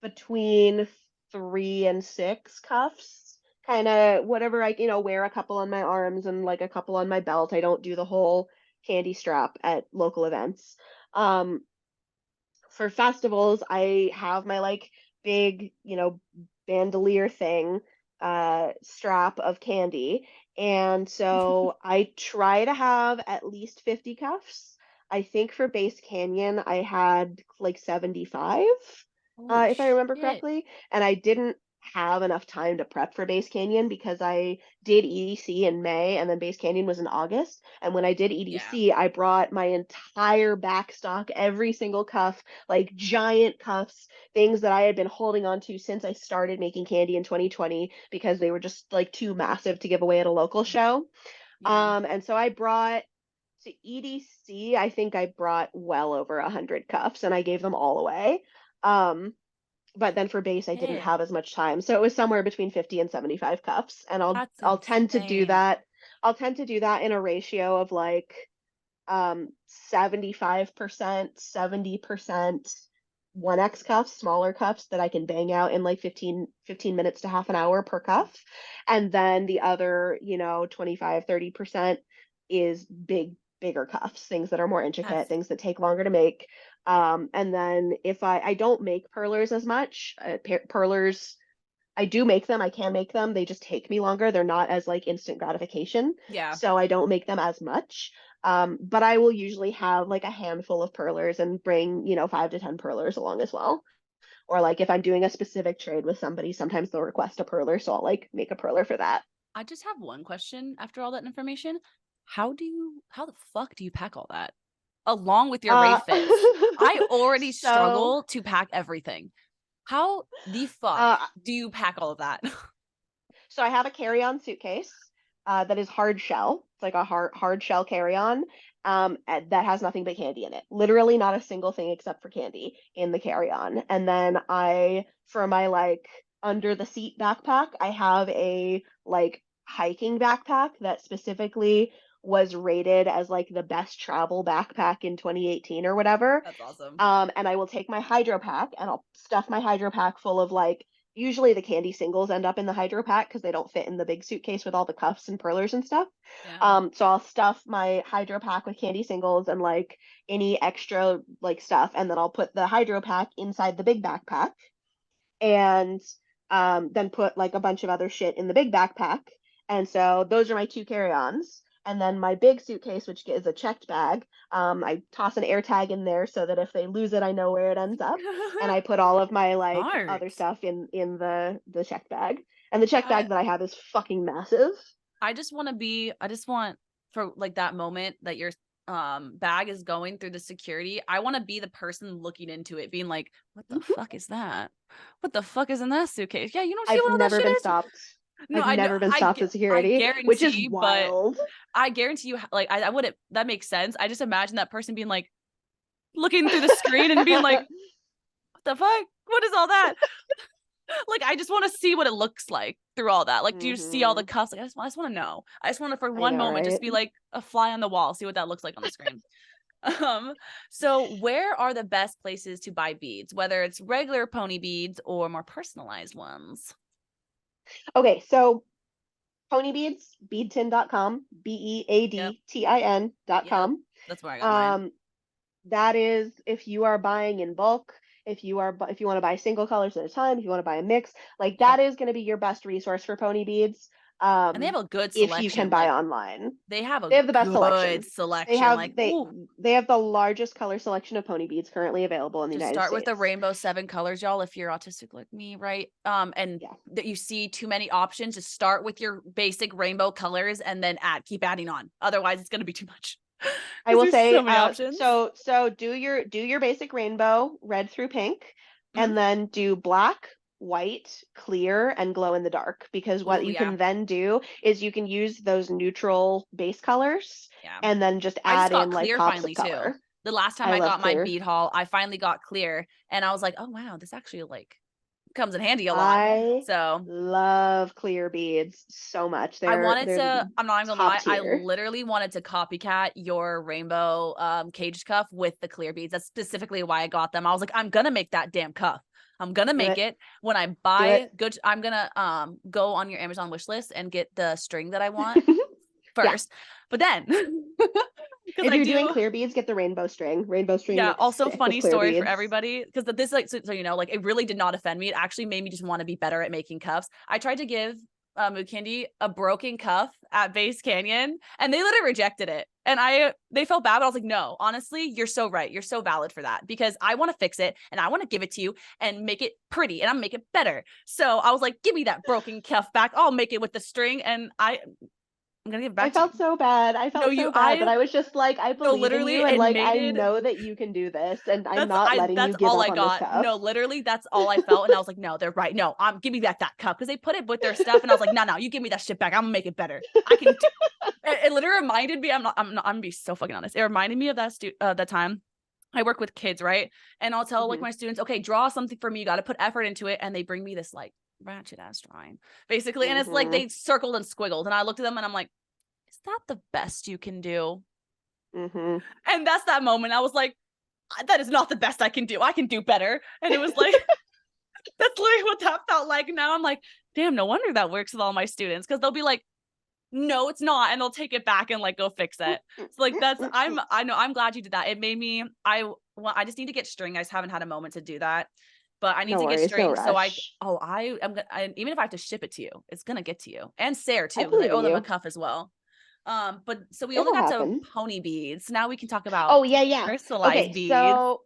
between 3 and 6 cuffs, kind of whatever I, wear a couple on my arms and like a couple on my belt. I don't do the whole candy strap at local events. Um, for festivals, I have my like big, bandolier thing, strap of candy. And so I try to have at least 50 cuffs. I think for Base Canyon, I had like 75, Holy if I remember shit. correctly. And I didn't have enough time to prep for Base Canyon because I did EDC in May and then Base Canyon was in August. And when I did Yeah. EDC, I brought my entire back stock, every single cuff, like giant cuffs, things that I had been holding on to since I started making candy in 2020 because they were just like too massive to give away at a local show. Yeah. And so I brought to EDC, I think I brought well over 100 cuffs and I gave them all away. But then for base, I didn't Shit. have as much time. So it was somewhere between 50 and 75 cuffs. And That's I'll tend to do insane. that. I'll tend to do that in a ratio of like 75%, 70% 1X cuffs, smaller cuffs that I can bang out in like 15 minutes to half an hour per cuff. And then the other, 25, 30% is bigger cuffs, things that are more intricate, That's things that take longer to make. And then if I don't make perlers as much, perlers, I do make them. I can make them. They just take me longer. They're not as like instant gratification. yeah. So I don't make them as much. But I will usually have like a handful of perlers and bring, 5 to 10 perlers along as well. Or like if I'm doing a specific trade with somebody, sometimes they'll request a perler. So I'll like make a perler for that. I just have one question after all that information. How the fuck do you pack all that along with your Uh, rave fits? I already so struggle to pack everything. How the fuck uh, do you pack all of that? So I have a carry-on suitcase that is hard shell. It's like a hard shell carry-on that has nothing but candy in it. Literally not a single thing except for candy in the carry-on. And then for my like under the seat backpack, I have a like hiking backpack that specifically was rated as like the best travel backpack in 2018 or whatever. That's awesome. And I will take my hydro pack and I'll stuff my hydro pack full of like usually the candy singles end up in the hydro pack because they don't fit in the big suitcase with all the cuffs and perlers and stuff. Yeah. So I'll stuff my hydro pack with candy singles and like any extra like stuff, and then I'll put the hydro pack inside the big backpack, and then put like a bunch of other shit in the big backpack. And so those are my 2 carry-ons. And then my big suitcase, which is a checked bag, I toss an air tag in there so that if they lose it, I know where it ends up. And I put all of my like Smart. other stuff in the checked bag. And the checked I bag that I have is fucking massive. I just want for like that moment that you're bag is going through the security, I want to be the person looking into it, being like, what the fuck is that? What the fuck is in that suitcase? Yeah, you don't see I've what all that never shit been is? stopped. No, I've never been stopped at I security, which is guarantee, but wild. I guarantee you, like, I wouldn't, that makes sense. I just imagine that person being like, looking through the screen and being like, what the fuck? What is all that? Like, I just want to see what it looks like through all that. Like, do you see all the cuffs? Like, I just want to know. I just want to, for I one know, moment, just right? be like a fly on the wall, see what that looks like on the screen. So where are the best places to buy beads, whether it's regular pony beads or more personalized ones? Okay, so pony beads, beadtin.com, Yep. Yep. beadtin.com. That's where I got mine. That is if you are buying in bulk, if you want to buy single colors at a time, if you want to buy a mix, like Yep. that is going to be your best resource for pony beads. And they have a good If you can selection. buy Like, online. they have a They have the best good selection. They selection. have Like, they ooh. they have the largest color selection of pony beads currently available in the Just United start with the States. rainbow 7 colors, y'all, if you're autistic like me, right? And Yeah. that you see too many options, just start with your basic rainbow colors and then keep adding on. Otherwise, it's going to be too much. I Because will there's so say, many options. so do your basic rainbow, red through pink, Mhm. and then do black, white, clear, and glow in the dark. Because what Ooh, you yeah. can then do is you can use those neutral base colors Yeah. and then just I just add got in like clear pops of finally too. color. The last time I I love got my clear. bead haul, I finally got clear and I was like, oh wow, this actually like comes in handy a lot. I So love clear beads so much. I They're wanted they're to, I'm not even gonna top lie, I tier. literally wanted to copycat your rainbow cage cuff with the clear beads. That's specifically why I got them. I was like, I'm gonna make that damn cuff. I'm gonna Do make it. it. When I Do buy it. good, I'm gonna go on your Amazon wish list and get the string that I want Yeah. first. But then because If I you're doing do. clear beads, get the rainbow string. Rainbow string Yeah, looks also sick with funny clear story for beads. everybody because this, like, so you know, like, it really did not offend me. It actually made me just want to be better at making cuffs. I tried to give Mood Candy a broken cuff at Base Canyon and they literally rejected it. And they felt bad, but I was like, no, honestly, you're so right. You're so valid for that because I want to fix it and I want to give it to you and make it pretty and I'm make it better. So I was like, give me that broken cuff back. I'll make it with the string and I'm gonna give it I back to you. felt so bad. I No, felt so bad, but I was just like, I no, believe in literally, you, and it like made I it. know that you can do this, and I'm not letting you That's give all up I on this got. cuff. No, literally, that's all I felt. And I was like, no, they're right. No, give me back that cup. Because they put it with their stuff. And I was like, no, you give me that shit back. I'm gonna make it better. I can do it literally reminded me, I'm gonna be so fucking honest. It reminded me of that time. I work with kids, right? And I'll tell like Hmm. my students, okay, draw something for me. You got to put effort into it. And they bring me this like ratchet ass drawing, basically. And it's like Hmm. they circled and squiggled. And I looked at them and I'm like, is that the best you can do? Hmm. And that's that moment. I was like, that is not the best I can do. I can do better. And it was like, that's literally what that felt like. Now I'm like, damn, no wonder that works with all my students because they'll be like, no, it's not. And they'll take it back and like go fix it. So like I know I'm glad you did that. It made me, I just need to get string. I just haven't had a moment to do that. But I need No to get worries, no string. So rush. even if I have to ship it to you, it's gonna get to you. And Sarah I too, because I believe in owe them a you. cuff as well. But so we only It'll got to happen. pony beads. Now we can talk about Oh yeah, yeah. personalized Okay, beads. so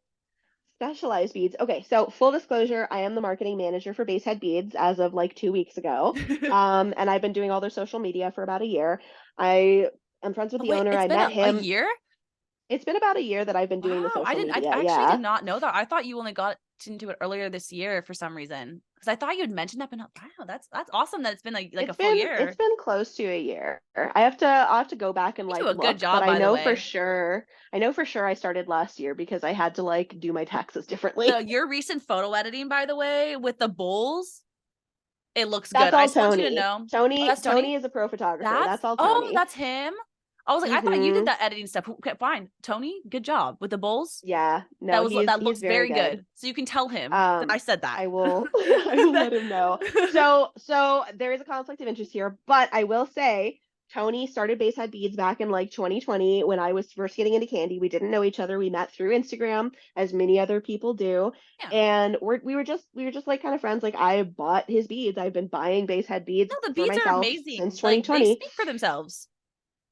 specialized beads. Okay, so full disclosure, I am the marketing manager for Basehead Beads as of like 2 weeks ago. And I've been doing all their social media for about a year. I am friends with Oh, the wait, owner. it's I been met a him. year? It's been about a year that I've been doing the Wow, social I media. actually did Yeah. not know that. I thought you only got into it earlier this year for some reason. Because I thought you had mentioned that, but no, wow, that's awesome that it's been like a full It's year. been close to a year. I'll have to go back and You do like a good look, but job, by the way. I know for sure I started last year because I had to like do my taxes differently. Your recent photo editing, by the way, with the bulls, it looks good. That's I all just want you to Tony. know. Oh, Tony that's Tony? Tony is a pro photographer. That's all Oh, Tony. that's him. I was like, I thought you did Hmm. that editing stuff. Okay, fine. Tony, good job with the bulls. Yeah. No, That he's looks very very good. good. So you can tell him that I Um, said that. I will I will let him know. So there is a conflict of interest here, but I will say Tony started Basehead Beads back in like 2020 when I was first getting into candy. We didn't know each other. We met through Instagram, as many other people do, Yeah. and we were just like kind of friends. Like I bought his beads. I've been buying Basehead beads No, the for beads are myself since amazing. Like they 2020. speak for themselves.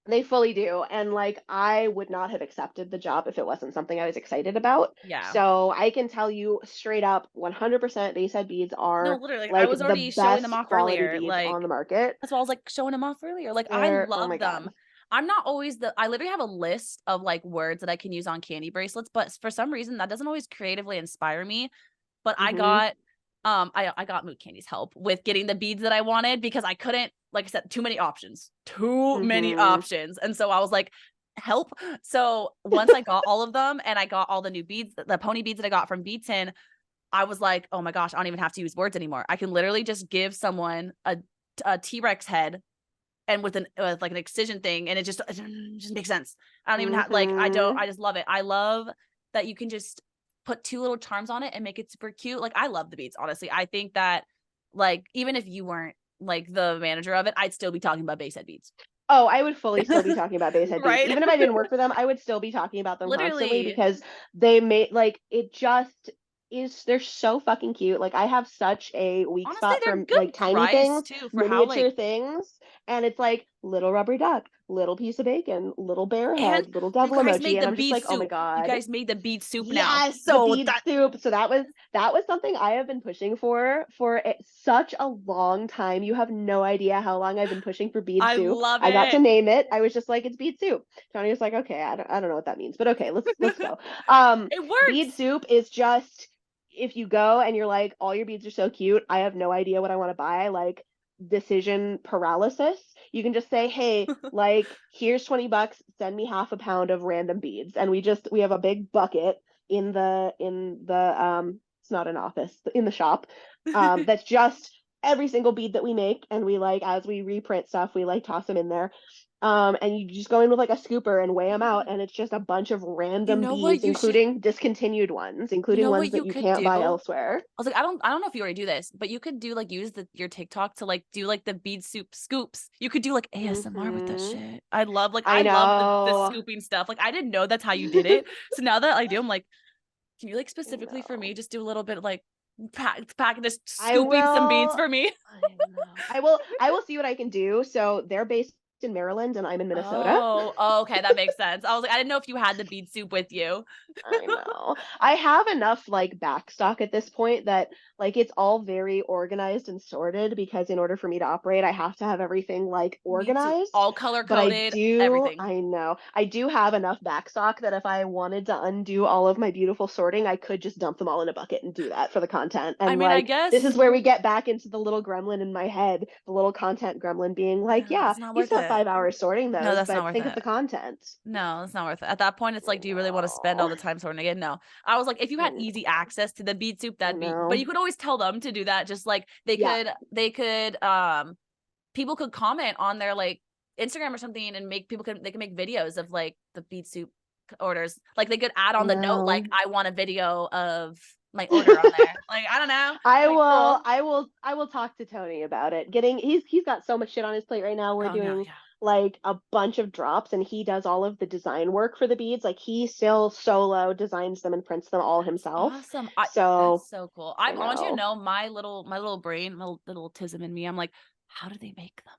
They fully do. And like I would not have accepted the job if it wasn't something I was excited about. Yeah. So I can tell you straight up 100% Basehead beads No, are literally, I like was the already showing them best off quality earlier. beads on Like the market. that's why I was like showing them off earlier. Like I They're, oh my love God. them. I'm not always I literally have a list of like words that I can use on candy bracelets, but for some reason that doesn't always creatively inspire me. But I Mm-hmm. got I got Mood Candy's help with getting the beads that I wanted because I couldn't, like I said, too many options. Too many Mm-hmm. options. And so I was like, help. So once I got all of them and I got all the new beads, the pony beads that I got from Beatson, I was like, oh my gosh, I don't even have to use words anymore. I can literally just give someone a T-Rex head and with like an excision thing, and it just makes sense. I don't even have Mm-hmm. I just love it. I love that you can just put two little charms on it and make it super cute. Like I love the beads, honestly. I think that like even if you weren't like the manager of it, I'd still be talking about base head beads. Oh, I would fully still be talking about Basehead Beats. Right? Even if I didn't work for them, I would still be talking about them constantly Literally. because they made like it just is they're so fucking cute. Like I have such a weak Honestly, spot they're for like good tiny price things, too for how miniature like things, and it's like little rubber duck, little piece of bacon, little bear and head, little you devil guys emoji, made and the I'm just bead like, "Oh my soup. You God." guys made the bead soup now. Yes, the So bead that soup. So that was something I have been pushing for such a long time. You have no idea how long I've been pushing for bead I soup. love I got to it. name it. I was just like, it's bead soup. Tony was like, okay, I don't know what that means, but okay, let's go. It Bead works. soup is just if you go and you're like, all your beads are so cute. I have no idea what I want to buy. Like decision paralysis. You can just say, hey, like, here's $20, send me half a pound of random beads. And we have a big bucket in the it's not an office, in the shop. That's just every single bead that we make, and we like as we reprint stuff, we like toss them in there. And you just go in with like a scooper and weigh them out, and it's just a bunch of You random know what beads, you should including discontinued ones, you including know ones what that you you could can't do? buy I elsewhere. was like, I don't know if you already do this, but you could do like use your TikTok to like do like the bead soup scoops. You could do like ASMR with that Hmm. shit. I I love the know. scooping stuff. Like I didn't know that's how you did it. So now that I do, I'm like, can you like I specifically for me know. just do a little bit of like just I scooping some beans will. for me? I know. I will see what I can do. So they're based in Maryland and I'm in Minnesota. Oh, okay, that makes sense. I was like, I didn't know if you had the bead soup with you. I know. I have enough like backstock at this point that like it's all very organized and sorted because in order for me to operate, I have to have everything like Me too. organized. All color But coded, everything. I know, I do have enough backstock that if I wanted to undo all of my beautiful sorting, I could just dump them all in a bucket and do that for the content. I And mean, I like, this guess is where we get back into the little gremlin in my head, the little content gremlin being like, no, yeah, it's not you worth still have it. 5 hours sorting No, those, that's not but worth think of it. the content. No, it's not worth it. At that point, it's I like, do you really want to spend all know. the time sorting again? No. I was like, if you I had know. easy access to the bead soup, I that'd be, but know. you could always tell them to do that. Just like Yeah. people could comment on their like Instagram or something and they can make videos of like the bead soup orders. Like they could add I on the note, like, know. I want a video of my order on there. Like, I don't know. I Like, will cool. I will I will talk to Tony about it. He's got so much shit on his plate right now. We're Oh, no. doing Yeah. like a bunch of drops and he does all of the design work for the beads. Like he still solo designs them and prints them all That's himself. awesome. That's So so cool. I I want you to know. know my little brain, my little tism in me. I'm like, how do they make them?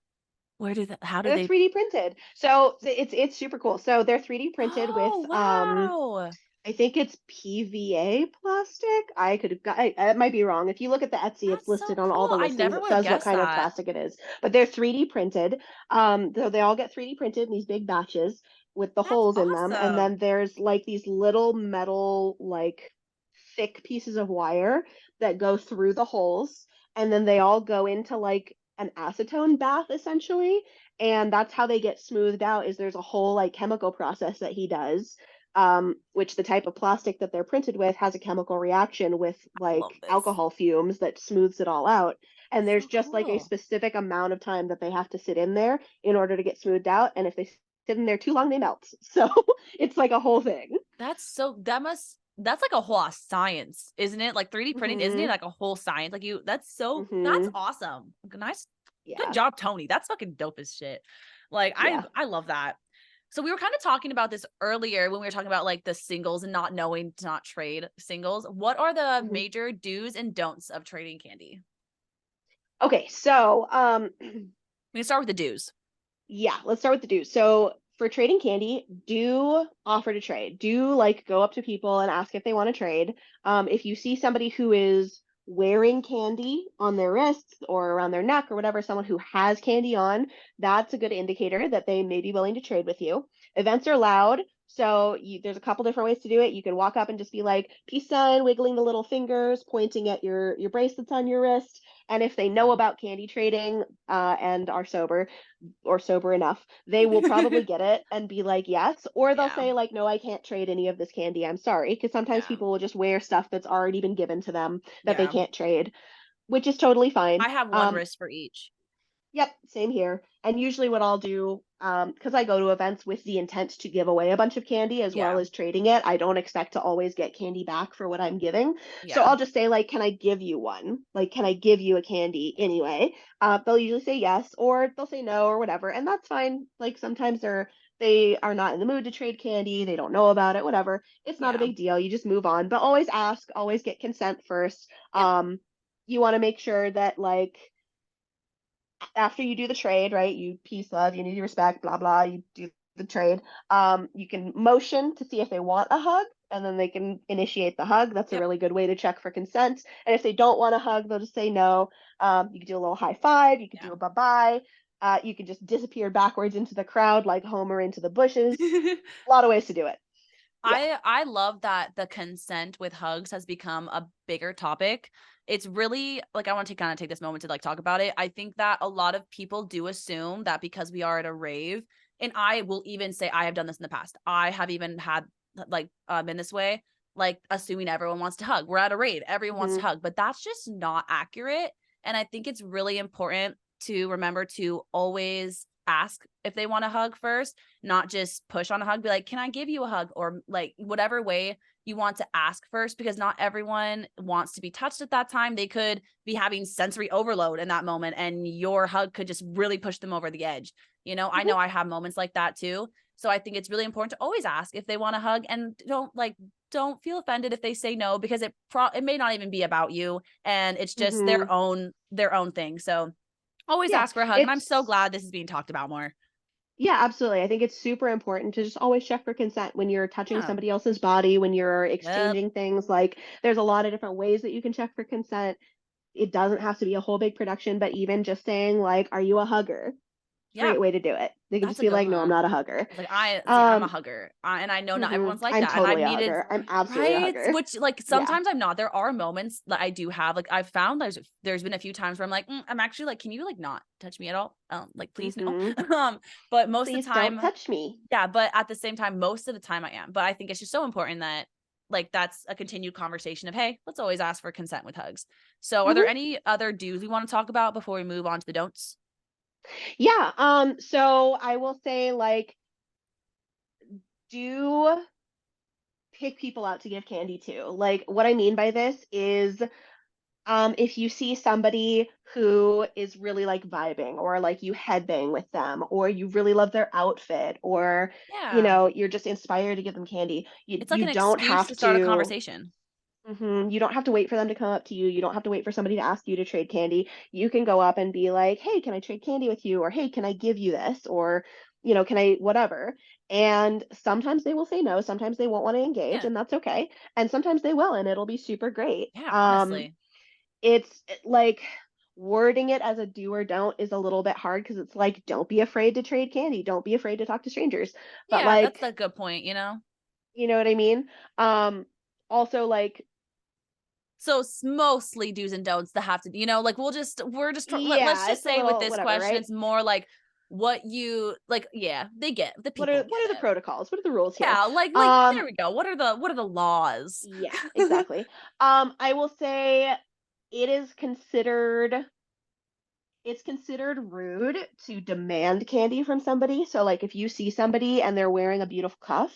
How do They're they? 3D printed. So it's super cool. So they're 3D printed with Oh, wow. I think it's PVA plastic. I could have got, I might be wrong. If you look at the Etsy, it's That's so listed on all cool. the I listings. never It would have says what guessed kind of that. plastic it is, but they're 3D printed. So they all get 3D printed in these big batches with the That's holes in them. And awesome. then there's like these little metal, like thick pieces of wire that go through the holes. And then they all go into like an acetone bath essentially. And that's how they get smoothed out is there's a whole like chemical process that he does which the type of plastic that they're printed with has a chemical reaction with I love like this. alcohol fumes that smooths it all out. And That's there's so just like a cool. specific amount of time that they have to sit in there in order to get smoothed out. And if they sit in there too long, they melt. So it's like a whole thing. That's like a whole science, isn't it? Like 3D printing, isn't it Hmm. like a whole science? Like that's Hmm. awesome. Nice. Good Yeah. job, Tony. That's fucking dope as shit. Like Yeah. I love that. So we were kind of talking about this earlier when we were talking about like the singles and not knowing to not trade singles. What are the Hmm. major do's and don'ts of trading candy? Okay. So We can start with the do's. yeah, let's start with the do. So for trading candy, do offer to trade. Do like go up to people and ask if they want to trade. If you see somebody who is wearing candy on their wrists or around their neck or whatever, someone who has candy on, that's a good indicator that they may be willing to trade with you. Events are loud. So there's a couple different ways to do it. You can walk up and just be like, peace sign, wiggling the little fingers, pointing at your bracelets on your wrist. And if they know about candy trading and are sober or sober enough, they will probably get it and be like, yes. Or they'll Yeah. say, like, no, I can't trade any of this candy. I'm sorry. Because sometimes Yeah. people will just wear stuff that's already been given to them that they Yeah. can't trade, which is totally fine. I have one wrist for each. Yep, same here. And usually what I'll do, because I go to events with the intent to give away a bunch of candy as well Yeah. as trading it, I don't expect to always get candy back for what I'm giving. So Yeah. I'll just say, like, can I give you one? Like, can I give you a candy anyway? They'll usually say yes, or they'll say no, or whatever, and that's fine. Like sometimes they are not in the mood to trade candy, they don't know about it, whatever. It's not a Yeah. big deal. You just move on, but always ask, always get consent first. Yep. You want to make sure that like after you do the trade, right? You peace, love, unity, respect, blah blah. You do the trade. You can motion to see if they want a hug, and then they can initiate the hug. That's a Yep. really good way to check for consent. And if they don't want a hug, they'll just say no. You could do a little high five. You could do a bye bye. You could just disappear backwards into the crowd like Homer into the bushes. Yeah. A lot of ways to do it. Yeah. I love that the consent with hugs has become a bigger topic. It's really like I want to kind of take this moment to like talk about it. I think that a lot of people do assume that because we are at a rave, and I will even say I have done this in the past. I have even had like been this way, like assuming everyone wants to hug. We're at a rave, everyone wants to Hmm. hug, but that's just not accurate. And I think it's really important to remember to always ask if they want a hug first, not just push on a hug, be like, can I give you a hug? Or like whatever way you want to ask first, because not everyone wants to be touched at that time. They could be having sensory overload in that moment, and your hug could just really push them over the edge. I Hmm. know I have moments like that too. So I think it's really important to always ask if they want a hug, and don't feel offended if they say no, because it may not even be about you, and it's just Hmm. their own thing. So always Yeah. ask for a hug, and I'm so It's glad this is being talked about more. Yeah, absolutely. I think it's super important to just always check for consent when you're touching Yeah. somebody else's body, when you're Yep. exchanging things. Like, there's a lot of different ways that you can check for consent. It doesn't have to be a whole big production, but even just saying, like, are you a hugger? Yeah. Great way to do it. They can That's just a be good like, no, I'm one. not a hugger. It's like, I see, I'm a Um, hugger, and I know not everyone's like I'm that, and I've totally a needed hugger. I'm absolutely a right? hugger. Which, like, Yeah. sometimes I'm not. There are moments that I do have, like, I've found there's been a few times where I'm like, I'm actually like, can you, like, not touch me at all? Like, please, no. Hmm. But most of the Please don't time, touch me. yeah, but at the same time, most of the time I am. But I think it's just so important that, like, that's a continued conversation of, hey, let's always ask for consent with hugs. So are there Hmm. any other do's we want to talk about before we move on to the don'ts? Yeah. So I will say, like, do pick people out to give candy to. Like, what I mean by this is, if you see somebody who is really like vibing, or like you headbang with them, or you really love their outfit, or Yeah. you're just inspired to give them candy, you It's like you an don't excuse have to start a to. conversation. You don't have to wait for them to come up to you. You don't have to wait for somebody to ask you to trade candy. You can go up and be like, "Hey, can I trade candy with you?" Or, "Hey, can I give you this?" Or, "Can I whatever?" And sometimes they will say no. Sometimes they won't want to engage, Yeah. and that's okay. And sometimes they will, and it'll be super great. Yeah, honestly. Like, wording it as a do or don't is a little bit hard because it's like, don't be afraid to trade candy. Don't be afraid to talk to strangers. But Yeah, that's like, a good point. you know what I mean? Um, Also, like, So mostly do's and don'ts that have to, like let's yeah, just it's a say with little this whatever, question, right? it's more like what you like. Yeah, they get the What people are get what are the it. protocols? What are the rules here? Yeah, like there Um, we go. What are the laws? yeah, exactly. I will say it is considered it's considered rude to demand candy from somebody. So like if you see somebody and they're wearing a beautiful cuff,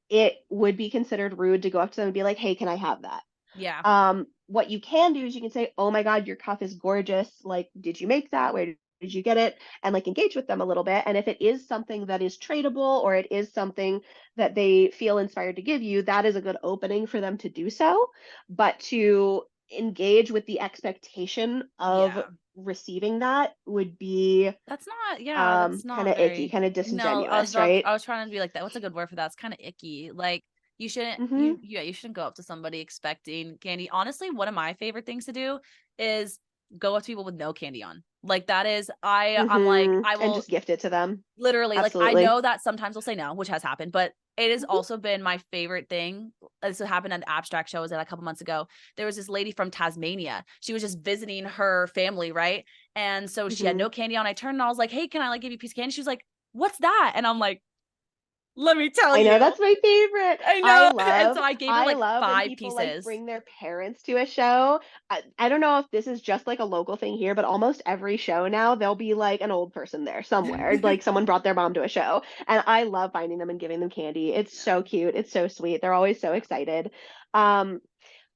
it would be considered rude to go up to them and be like, "Hey, can I have that?" Yeah, What you can do is you can say, "Oh my God, your cuff is gorgeous. Like, did you make that? Where did you get it?" And like engage with them a little bit. And if it is something that is tradable, or it is something that they feel inspired to give you, that is a good opening for them to do so. But to engage with the expectation of yeah. receiving that would be That's not. Yeah, that's kind not of icky, very. kind of No, I was disingenuous, not. right? I was trying to be like that. What's a good word for that? It's kind of icky. Like You shouldn't Mm-hmm. you shouldn't go up to somebody expecting candy. Honestly, one of my favorite things to do is go up to people with no candy on. Like that is I'm like, Mm-hmm. I And will just gift it to them. literally, like, I Absolutely. know that sometimes they'll say no, which has happened, but it has Mm-hmm. also been my favorite thing. This happened at an abstract show. Was it a couple months ago? There was this lady from Tasmania. She was just visiting her family, right? And so she had Mm-hmm. no candy on. I turned and I was like, "Hey, can I like give you a piece of candy?" She was like, "What's that?" And I'm like, "Let me tell I know you." that's my favorite. I I know. And love so I gave her I like love when 5 people like pieces. bring their parents to a show. I don't know if this is just like a local thing here, but almost every show now there'll be like an old person there somewhere. Like someone brought their mom to a show, and I love finding them and giving them candy. It's Yeah. so cute. It's so sweet. They're always so Yeah. excited. Um,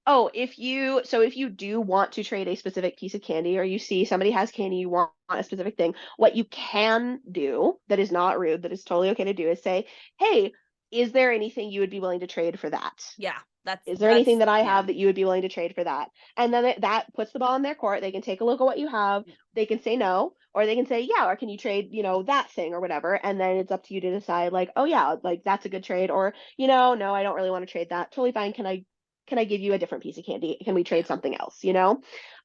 Oh, if you do want to trade a specific piece of candy or you see somebody has candy, you want a specific thing, what you can do that is not rude, that is totally okay to do is say, "Hey, is there anything you would be willing to trade for that? Yeah. Is there anything that I Yeah. have that you would be willing to trade for that?" And then that puts the ball in their court. They can take a look at what you have. They can say no, or they can say yeah, or can you trade, that thing or whatever. And then it's up to you to decide like, oh yeah, like that's a good trade, or no, I don't really want to trade that. Totally fine. Can I give you a different piece of candy? Can we Yeah. trade something else?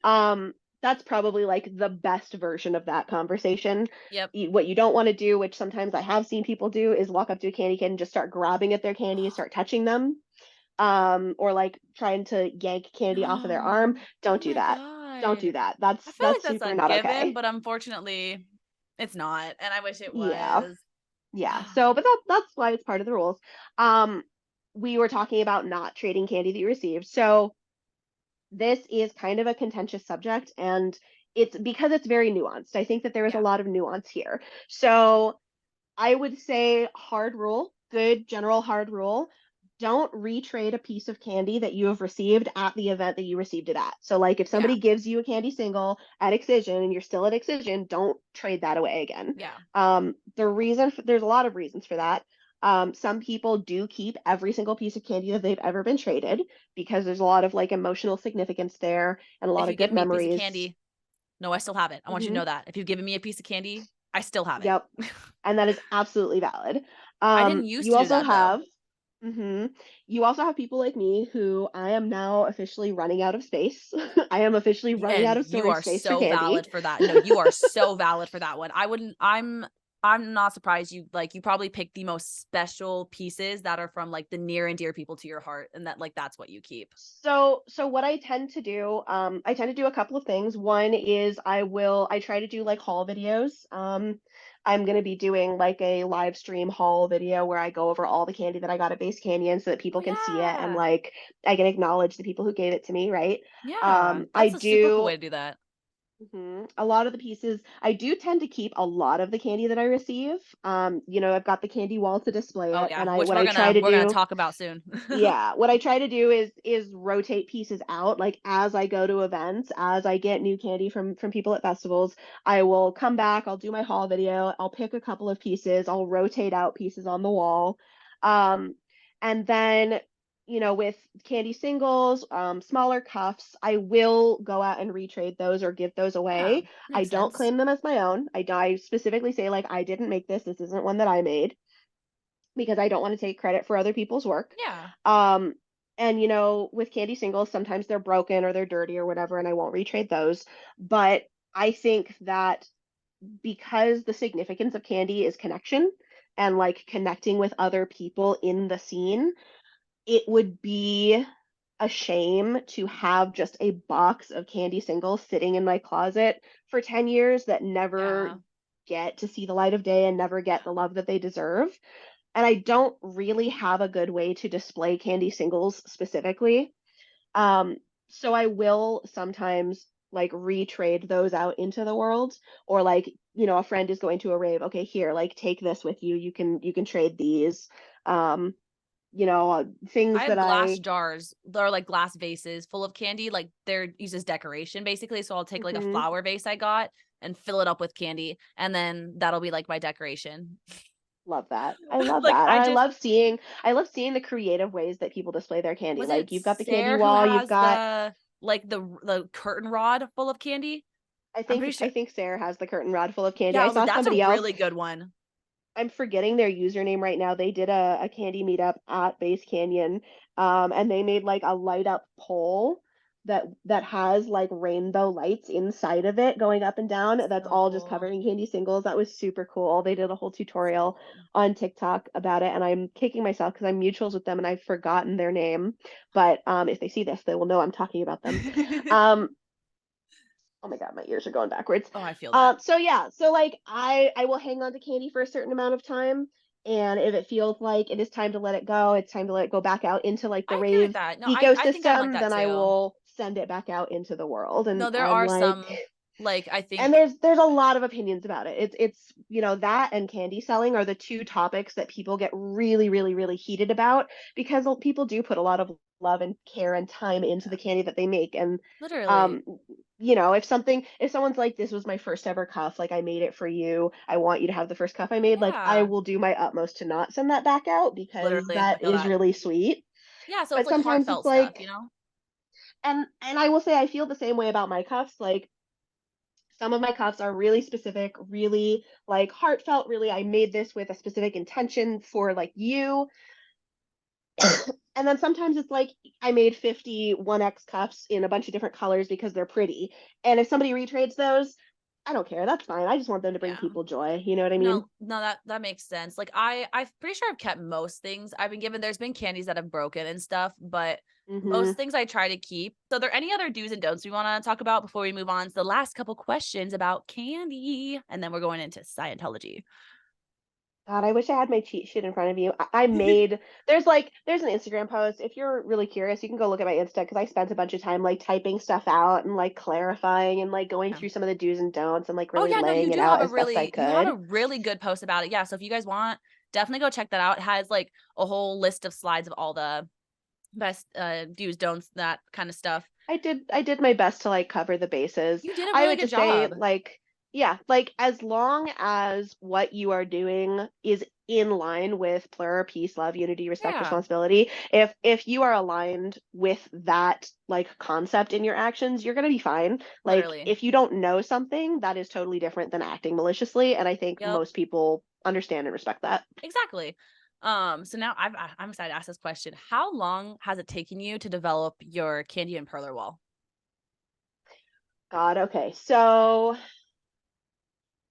Um, that's probably like the best version of that conversation. Yep. What you don't want to do, which sometimes I have seen people do, is walk up to a candy kid and just start grabbing at their candy and start touching them, or like trying to yank candy off of their arm. Oh Don't do my that. Don't God. do that. I That's feel like that's that's super a not given, okay. but unfortunately, it's not, and I wish it Yeah. was. Yeah. So, but that's why it's part of the rules. Um, we were talking about not trading candy that you received. So this is kind of a contentious subject, and it's because it's very nuanced. I think that there is a Yeah, lot of nuance here. So I would say hard rule, good general hard rule. Don't retrade a piece of candy that you have received at the event that you received it at. So, like, if yeah, somebody gives you a candy single at Excision and you're still at Excision, don't trade that away again. yeah. There's a lot of reasons for that. Some people do keep every single piece of candy that they've ever been traded because there's a lot of like emotional significance there and a If lot you of give good me a piece of memories. candy, no, I still have it. I want you to Hmm. know that. If you've given me a piece of candy, I still have it. Yep. And that is absolutely valid. I didn't used You to do also that though. have, hmm you also have people like me who I am now officially running out of space. I am officially running out And of you storage are space for so valid candy. for that. No, you are so valid for that one. I wouldn't I'm not surprised you probably picked the most special pieces that are from like the near and dear people to your heart and that like that's what you keep. So what I tend to do, I tend to do a couple of things. One is I try to do like haul videos. I'm gonna be doing like a live stream haul video where I go over all the candy that I got at Base Canyon so that Oh people can see it and yeah. like I can acknowledge the people who gave it to me, right? Yeah. I That's a super cool way do to do that. A lot of the pieces, I do tend to keep a lot of the candy that I receive. I've got the candy wall to display Oh it, yeah, and I which what I try to we're gonna do, talk about soon. yeah, what I try to do is rotate pieces out. Like as I go to events, as I get new candy from people at festivals, I will come back, I'll do my haul video, I'll pick a couple of pieces, I'll rotate out pieces on the wall. Um, and then, with candy singles, smaller cuffs, I will go out and retrade those or give those Yeah, away. I makes don't sense. claim them as my own. I specifically say like I didn't make this. This isn't one that I made because I don't want to take credit for other people's work. Yeah. Um, and with candy singles, sometimes they're broken or they're dirty or whatever, and I won't retrade those. But I think that because the significance of candy is connection and like connecting with other people in the scene, it would be a shame to have just a box of candy singles sitting in my closet for 10 years that never Yeah. get to see the light of day and never get the love that they deserve. And I don't really have a good way to display candy singles specifically. Um, so I will sometimes like retrade those out into the world, or like, a friend is going to a rave. Okay, here, like take this with you. You can trade these. Um, I things have that glass I. jars. They're like glass vases full of candy. Like they're used as decoration basically. So I'll take like a Mhm. flower vase I got and fill it up with candy. And then that'll be like my decoration. Love that. I love Like that. And I love seeing the creative ways that people display their candy. was it Like you've got the candy Sarah who wall, you've has got the curtain rod full of candy? I I'm pretty think sure. I think Sarah has the curtain rod full of candy. Yeah, I I was like, saw that's a somebody else. really good one. I'm forgetting their username right now. They did a candy meetup at Base Canyon, and they made like a light up pole that has like rainbow lights inside of it going up and down. That's So all just cool. covered in candy singles. That was super cool. They did a whole So tutorial cool. on TikTok about it, and I'm kicking myself because I'm mutuals with them and I've forgotten their name. But if they see this, they will know I'm talking about them. Um, oh my God, my ears are going backwards. Oh, I feel that. So yeah, so like I will hang on to candy for a certain amount of time, and if it feels like it is time to let it go, it's time to let it go back out into like the I agree with rave that. No, I think I'm like ecosystem, that then I too. will send it back out into the world. No, there And are like some like I and think there's a lot of opinions about it. It's that and candy selling are the two topics that people get really really really heated about because people do put a lot of love and care and time into the candy that they make. And literally. um if someone's like, this was my first ever cuff, like I made it for you, I want you to have the first cuff I made, like I Yeah, will do my utmost to not send that back out because literally. I that feel is that. really sweet. Yeah, so it's But like sometimes it's heartfelt stuff, like, you know? and I will say I feel the same way about my cuffs. Like some of my cuffs are really specific, really like heartfelt, really I made this with a specific intention for like you. And then sometimes it's like I made 50 1X cuffs in a bunch of different colors because they're pretty. And if somebody retrades those, I don't care. That's fine. I just want them to bring Yeah. people joy. You know what I mean? No, no, that makes sense. Like I'm pretty sure I've kept most things I've been given. There's been candies that have broken and stuff, but Hmm. most things I try to keep. So, are there any other do's and don'ts we want to talk about before we move on to the last couple questions about candy, and then we're going into Scientology. God, I wish I had my cheat sheet in front of you. I made there's an Instagram post. If you're really curious, you can go look at my Insta because I spent a bunch of time like typing stuff out and like clarifying and like going Yeah. through some of the do's and don'ts and like Oh really yeah, no, laying it out as best I you have could. a really good post about it. Yeah, so if you guys want, definitely go check that out. It has like a whole list of slides of all the best do's, don'ts, that kind of stuff. I did my best to like cover the bases. You did a I really would good just say job. like, yeah, like as long as what you are doing is in line with plur, peace, love, unity, respect, Yeah, responsibility, if you are aligned with that like concept in your actions, you're gonna be fine. Like literally. if you don't know something, that is totally different than acting maliciously, and I think Yep. most people understand and respect that. Exactly. So now I'm excited to ask this question. How long has it taken you to develop your candy and perler wall? God, okay. So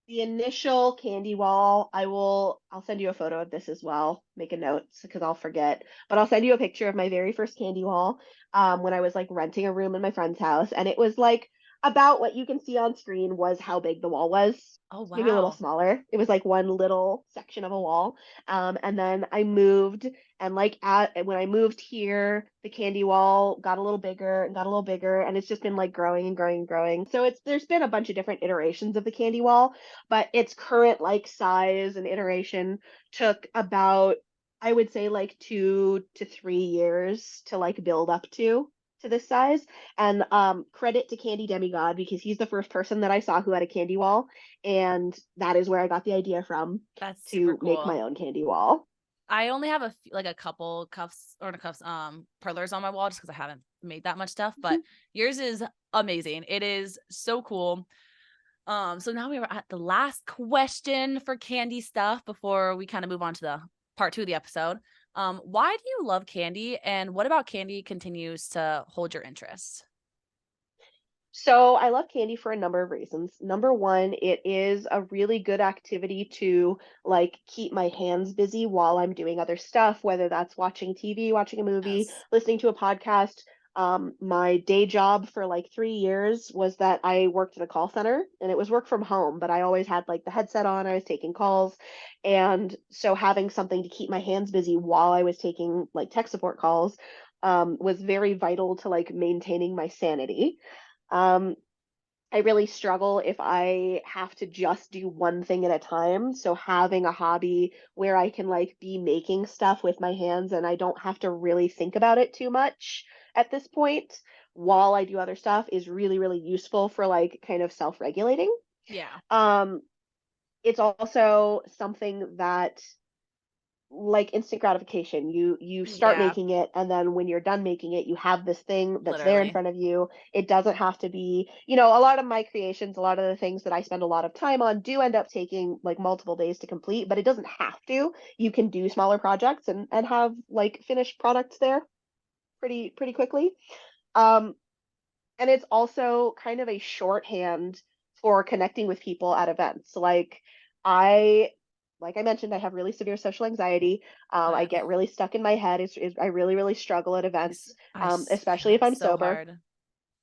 the initial candy wall, I'll send you a photo of this as well. Make a note because I'll forget. But I'll send you a picture of my very first candy wall when I was like renting a room in my friend's house. And it was like about what you can see on screen was how big the wall was. Oh Maybe a little wow. smaller. It was like one little section of a wall. And then I moved, and like when I moved here, the candy wall got a little bigger and got a little bigger, and it's just been like growing and growing and growing. So there's been a bunch of different iterations of the candy wall, but its current like size and iteration took about, I would say, like 2 to 3 years to like build up to this size. And credit to Candy Demigod because he's the first person that I saw who had a candy wall, and that is where I got the idea from That's super to make cool. my own candy wall. I only have like a couple cuffs or not cuffs, perlers on my wall just because I haven't made that much stuff. But yours is amazing. It is so cool. So now we are at the last question for candy stuff before we kind of move on to the part 2 of the episode. Why do you love candy, and what about candy continues to hold your interest? So I love candy for a number of reasons. Number one, it is a really good activity to like keep my hands busy while I'm doing other stuff, whether that's watching TV, watching a movie, Yes. listening to a podcast. My day job for like 3 years was that I worked in a call center and it was work from home, but I always had like the headset on, I was taking calls. And so having something to keep my hands busy while I was taking like tech support calls was very vital to like maintaining my sanity. um, I really struggle if I have to just do one thing at a time. So having a hobby where I can like be making stuff with my hands and I don't have to really think about it too much at this point while I do other stuff is really, really useful for like kind of self-regulating. Yeah. Um, it's also something that like instant gratification. You start Yeah, making it, and then when you're done making it, you have this thing that's there in literally. front of you. It doesn't have to be, you know, a lot of my creations, a lot of the things that I spend a lot of time on do end up taking like multiple days to complete, but it doesn't have to. You can do smaller projects and have like finished products there pretty quickly. Um, and it's also kind of a shorthand for connecting with people at events. I, like I mentioned, I have really severe social anxiety. I Uh, get really stuck in my head. I really struggle at events, feel especially if that I'm so sober. hard.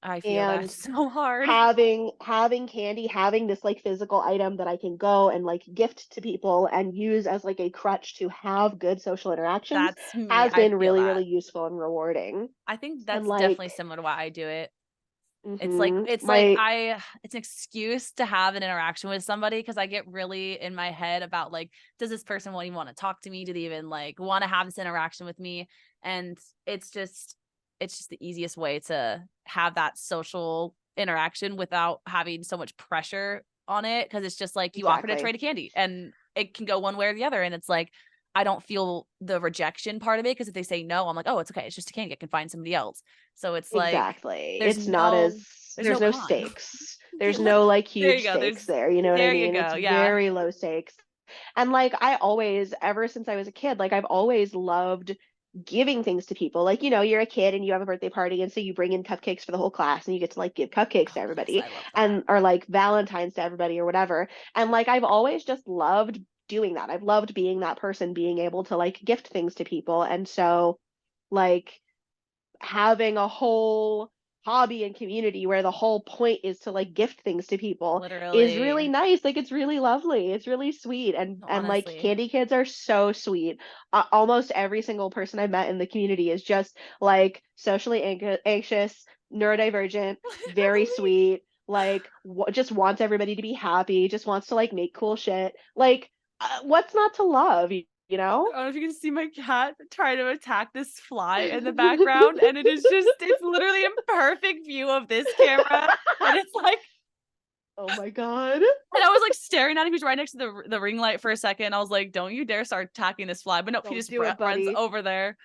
I feel that And so hard. having candy, having this like physical item that I can go and like gift to people and use as like a crutch to have good social interactions That's me. has I been feel really that. useful and rewarding. I think And that's definitely like, similar to why I do it. It's like my it's an excuse to have an interaction with somebody because I get really in my head about like, does this person even want to talk to me? Do they even like want to have this interaction with me? And it's just it's just the easiest way to have that social interaction without having so much pressure on it. Cause it's just like you offer to exactly. trade a candy and it can go one way or the other. And it's like I don't feel the rejection part of it because if they say no, I'm like, oh, it's okay. It's just a candy. I can find somebody else. So it's like Exactly. there's It's not as no there's no there's no con. stakes. There's no like There you huge go. stakes there. You know what I There you mean? It's go. Yeah. very low stakes. And like I always, ever since I was a kid, like I've always loved giving things to people. Like, you know, you're a kid and you have a birthday party, and so you bring in cupcakes for the whole class and you get to like give cupcakes to Oh, yes, everybody I love that. and or like Valentine's to everybody or whatever. And like I've always just loved doing that. I've loved being that person, being able to like gift things to people. And so like having a whole hobby and community where the whole point is to like gift things to people is Literally. really nice. Like it's really lovely. It's really sweet. And like Honestly. candy kids are so sweet. Almost every single person I've met in the community is just like socially anxious, neurodivergent, very Literally. sweet, like just wants everybody to be happy, just wants to like make cool shit. Like what's not to love, you know? I don't know if you can see my cat try to attack this fly in the background. And it is just, it's literally in perfect view of this camera. And it's like, Oh my God. and I was like staring at him. He was right next to the ring light for a second. I was like, don't you dare start attacking this fly. But no, he Don't just do it, runs buddy. over there.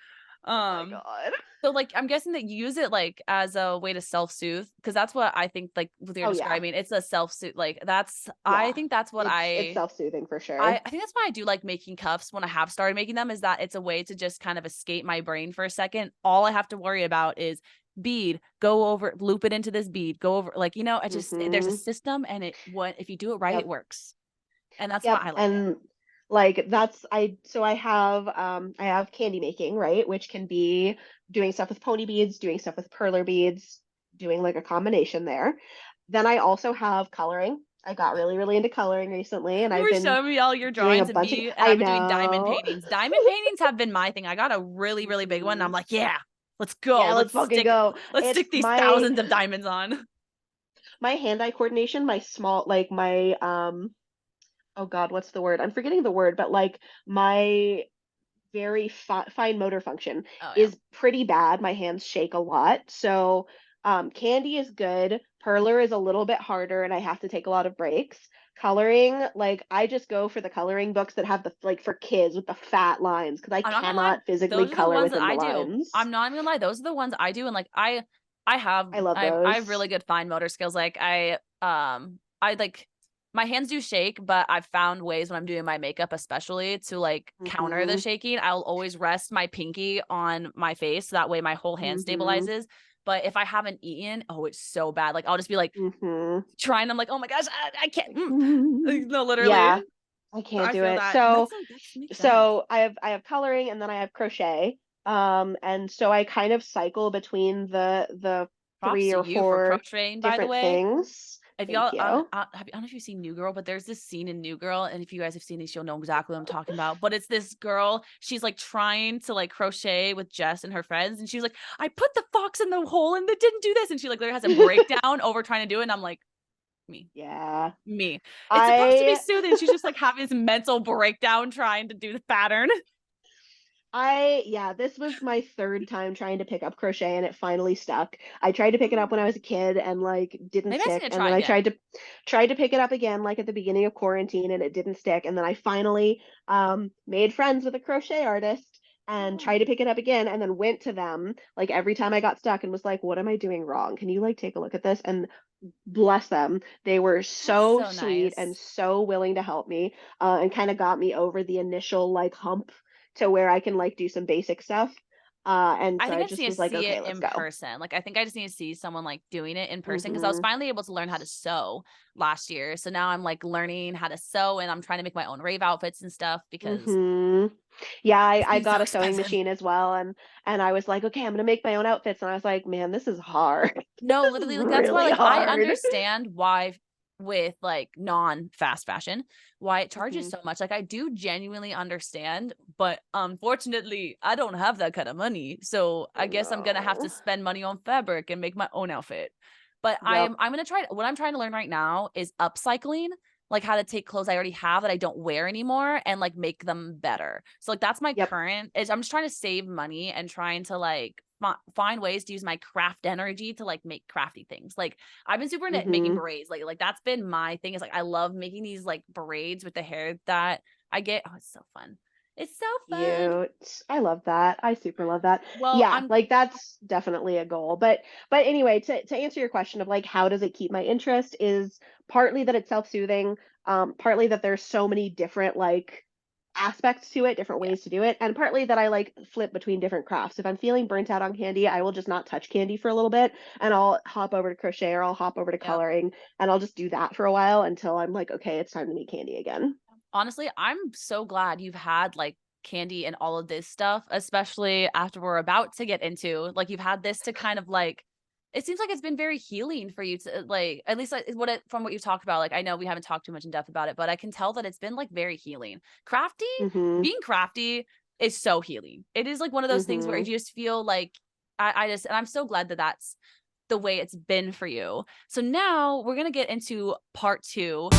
Oh my Um, God. So like I'm guessing that you use it like as a way to self-soothe because that's what I think like what you're Oh yeah. describing. It's a self-soothe like that's I Yeah. think that's what It's self-soothing for I sure. I think that's why I do like making cuffs when I have started making them is that it's a way to just kind of escape my brain for a second. All I have to worry about is bead, go over, loop it into this bead, go over like I just there's a Mm-hmm. system and it what if you do it right, it Yep. works. And that's why Yep. I like it. And like that's I have candy making, right? Which can be doing stuff with pony beads, doing stuff with perler beads, doing like a combination there. Then I also have coloring. I got really into coloring recently, and You I've were been showing me all your doing a drawings of bunch of me, and I I've been doing diamond know. paintings. Diamond paintings have been my thing. I got a really big one, and I'm Mhm. like, yeah, let's go. Yeah, let's fucking go. Let's It's stick these thousands of diamonds on. my hand-eye coordination, my small like my oh God, what's the word? I'm forgetting the word, but like my very fine motor function Oh yeah. is pretty bad. My hands shake a lot. So candy is good. Perler is a little bit harder and I have to take a lot of breaks. Coloring, like I just go for the coloring books that have the like for kids with the fat lines because I I'm not gonna lie, cannot physically those are the color ones that within the I do. lines. I'm not even gonna lie, those are the ones I do, and like I love I have those. really good fine motor skills. Like I like my hands do shake, but I've found ways when I'm doing my makeup, especially to like counter the Hmm. shaking. I'll always rest my pinky on my face so that way my whole hand Hmm. stabilizes. But if I haven't eaten, oh, it's so bad. Like I'll just be like Hmm. trying. I'm like, oh my gosh, I can't. No, literally. Yeah, I can't I do feel it. that. That makes sense. I have coloring and then I have crochet. And so I kind of cycle between the Props three to or you for four crocheting, by the different way. things. If Thank y'all, you. I don't know if you've seen New Girl, but there's this scene in New Girl, and if you guys have seen this, you'll know exactly what I'm talking about. But it's this girl, she's like trying to like crochet with Jess and her friends, and she's like, "I put the fox in the hole, and it didn't do this," and she like literally has a breakdown over trying to do it, and I'm like, me, Yeah. me. It's supposed to be I soothing. She's just like having this mental breakdown trying to do the pattern. This was my third time trying to pick up crochet and it finally stuck. I tried to pick it up when I was a kid and like didn't Maybe I just stick. need to And try then I again. tried to pick it up again like at the beginning of quarantine and it didn't stick. And then I finally made friends with a crochet artist and tried to Oh, pick it up again and then went to them like every time I got stuck and was like, what am I doing wrong? Can you like take a look at this? And bless them, they were that's so so sweet and nice. so willing to help me, and kind of got me over the initial like hump to where I can like do some basic stuff. And I so think I I just just need to was like, see okay, it let's in go. person. Like I think I just need to see someone like doing it in person because I was Mhm. finally able to learn how to sew last year. So now I'm like learning how to sew and I'm trying to make my own rave outfits and stuff because Mhm. Yeah, it's I been so got a sewing expensive. machine as well, and I was like, okay, I'm gonna make my own outfits, and I was like, man, this is hard. No, This is literally, like that's why really like I hard. understand why with like non-fast fashion, why it charges Mhm. so much. Like I do genuinely understand, but unfortunately, I don't have that kind of money. So I I guess I'm gonna have to know. spend money on fabric and make my own outfit. But Yep. I'm gonna try what I'm trying to learn right now is upcycling, like how to take clothes I already have that I don't wear anymore and like make them better. So like that's my Yep. current is I'm just trying to save money and trying to like find ways to use my craft energy to like make crafty things. Like I've been super into making Mhm. berets. Like that's been my thing. Is like I love making these like braids with the hair that I get. Oh, it's so fun. It's so fun. Cute. I love that. I super love that. Well, Yeah, I'm like that's definitely a goal. But anyway, to answer your question of like how does it keep my interest is partly that it's self-soothing, partly that there's so many different like aspects to it, different yeah, ways to do it, and partly that I like flip between different crafts. If I'm feeling burnt out on candy, I will just not touch candy for a little bit and I'll hop over to crochet or I'll hop over to yeah. coloring and I'll just do that for a while until I'm like, okay, it's time to make candy again. Honestly, I'm so glad you've had like candy and all of this stuff, especially after we're about to get into like you've had this to kind of like it seems like it's been very healing for you to like at least like what it from what you've talked about. Like I know we haven't talked too much in depth about it, but I can tell that it's been like very healing. Crafty, Mhm. being crafty is so healing. It is like one of those things where Mhm. you just feel like I just and I'm so glad that that's the way it's been for you. So now we're gonna get into part two.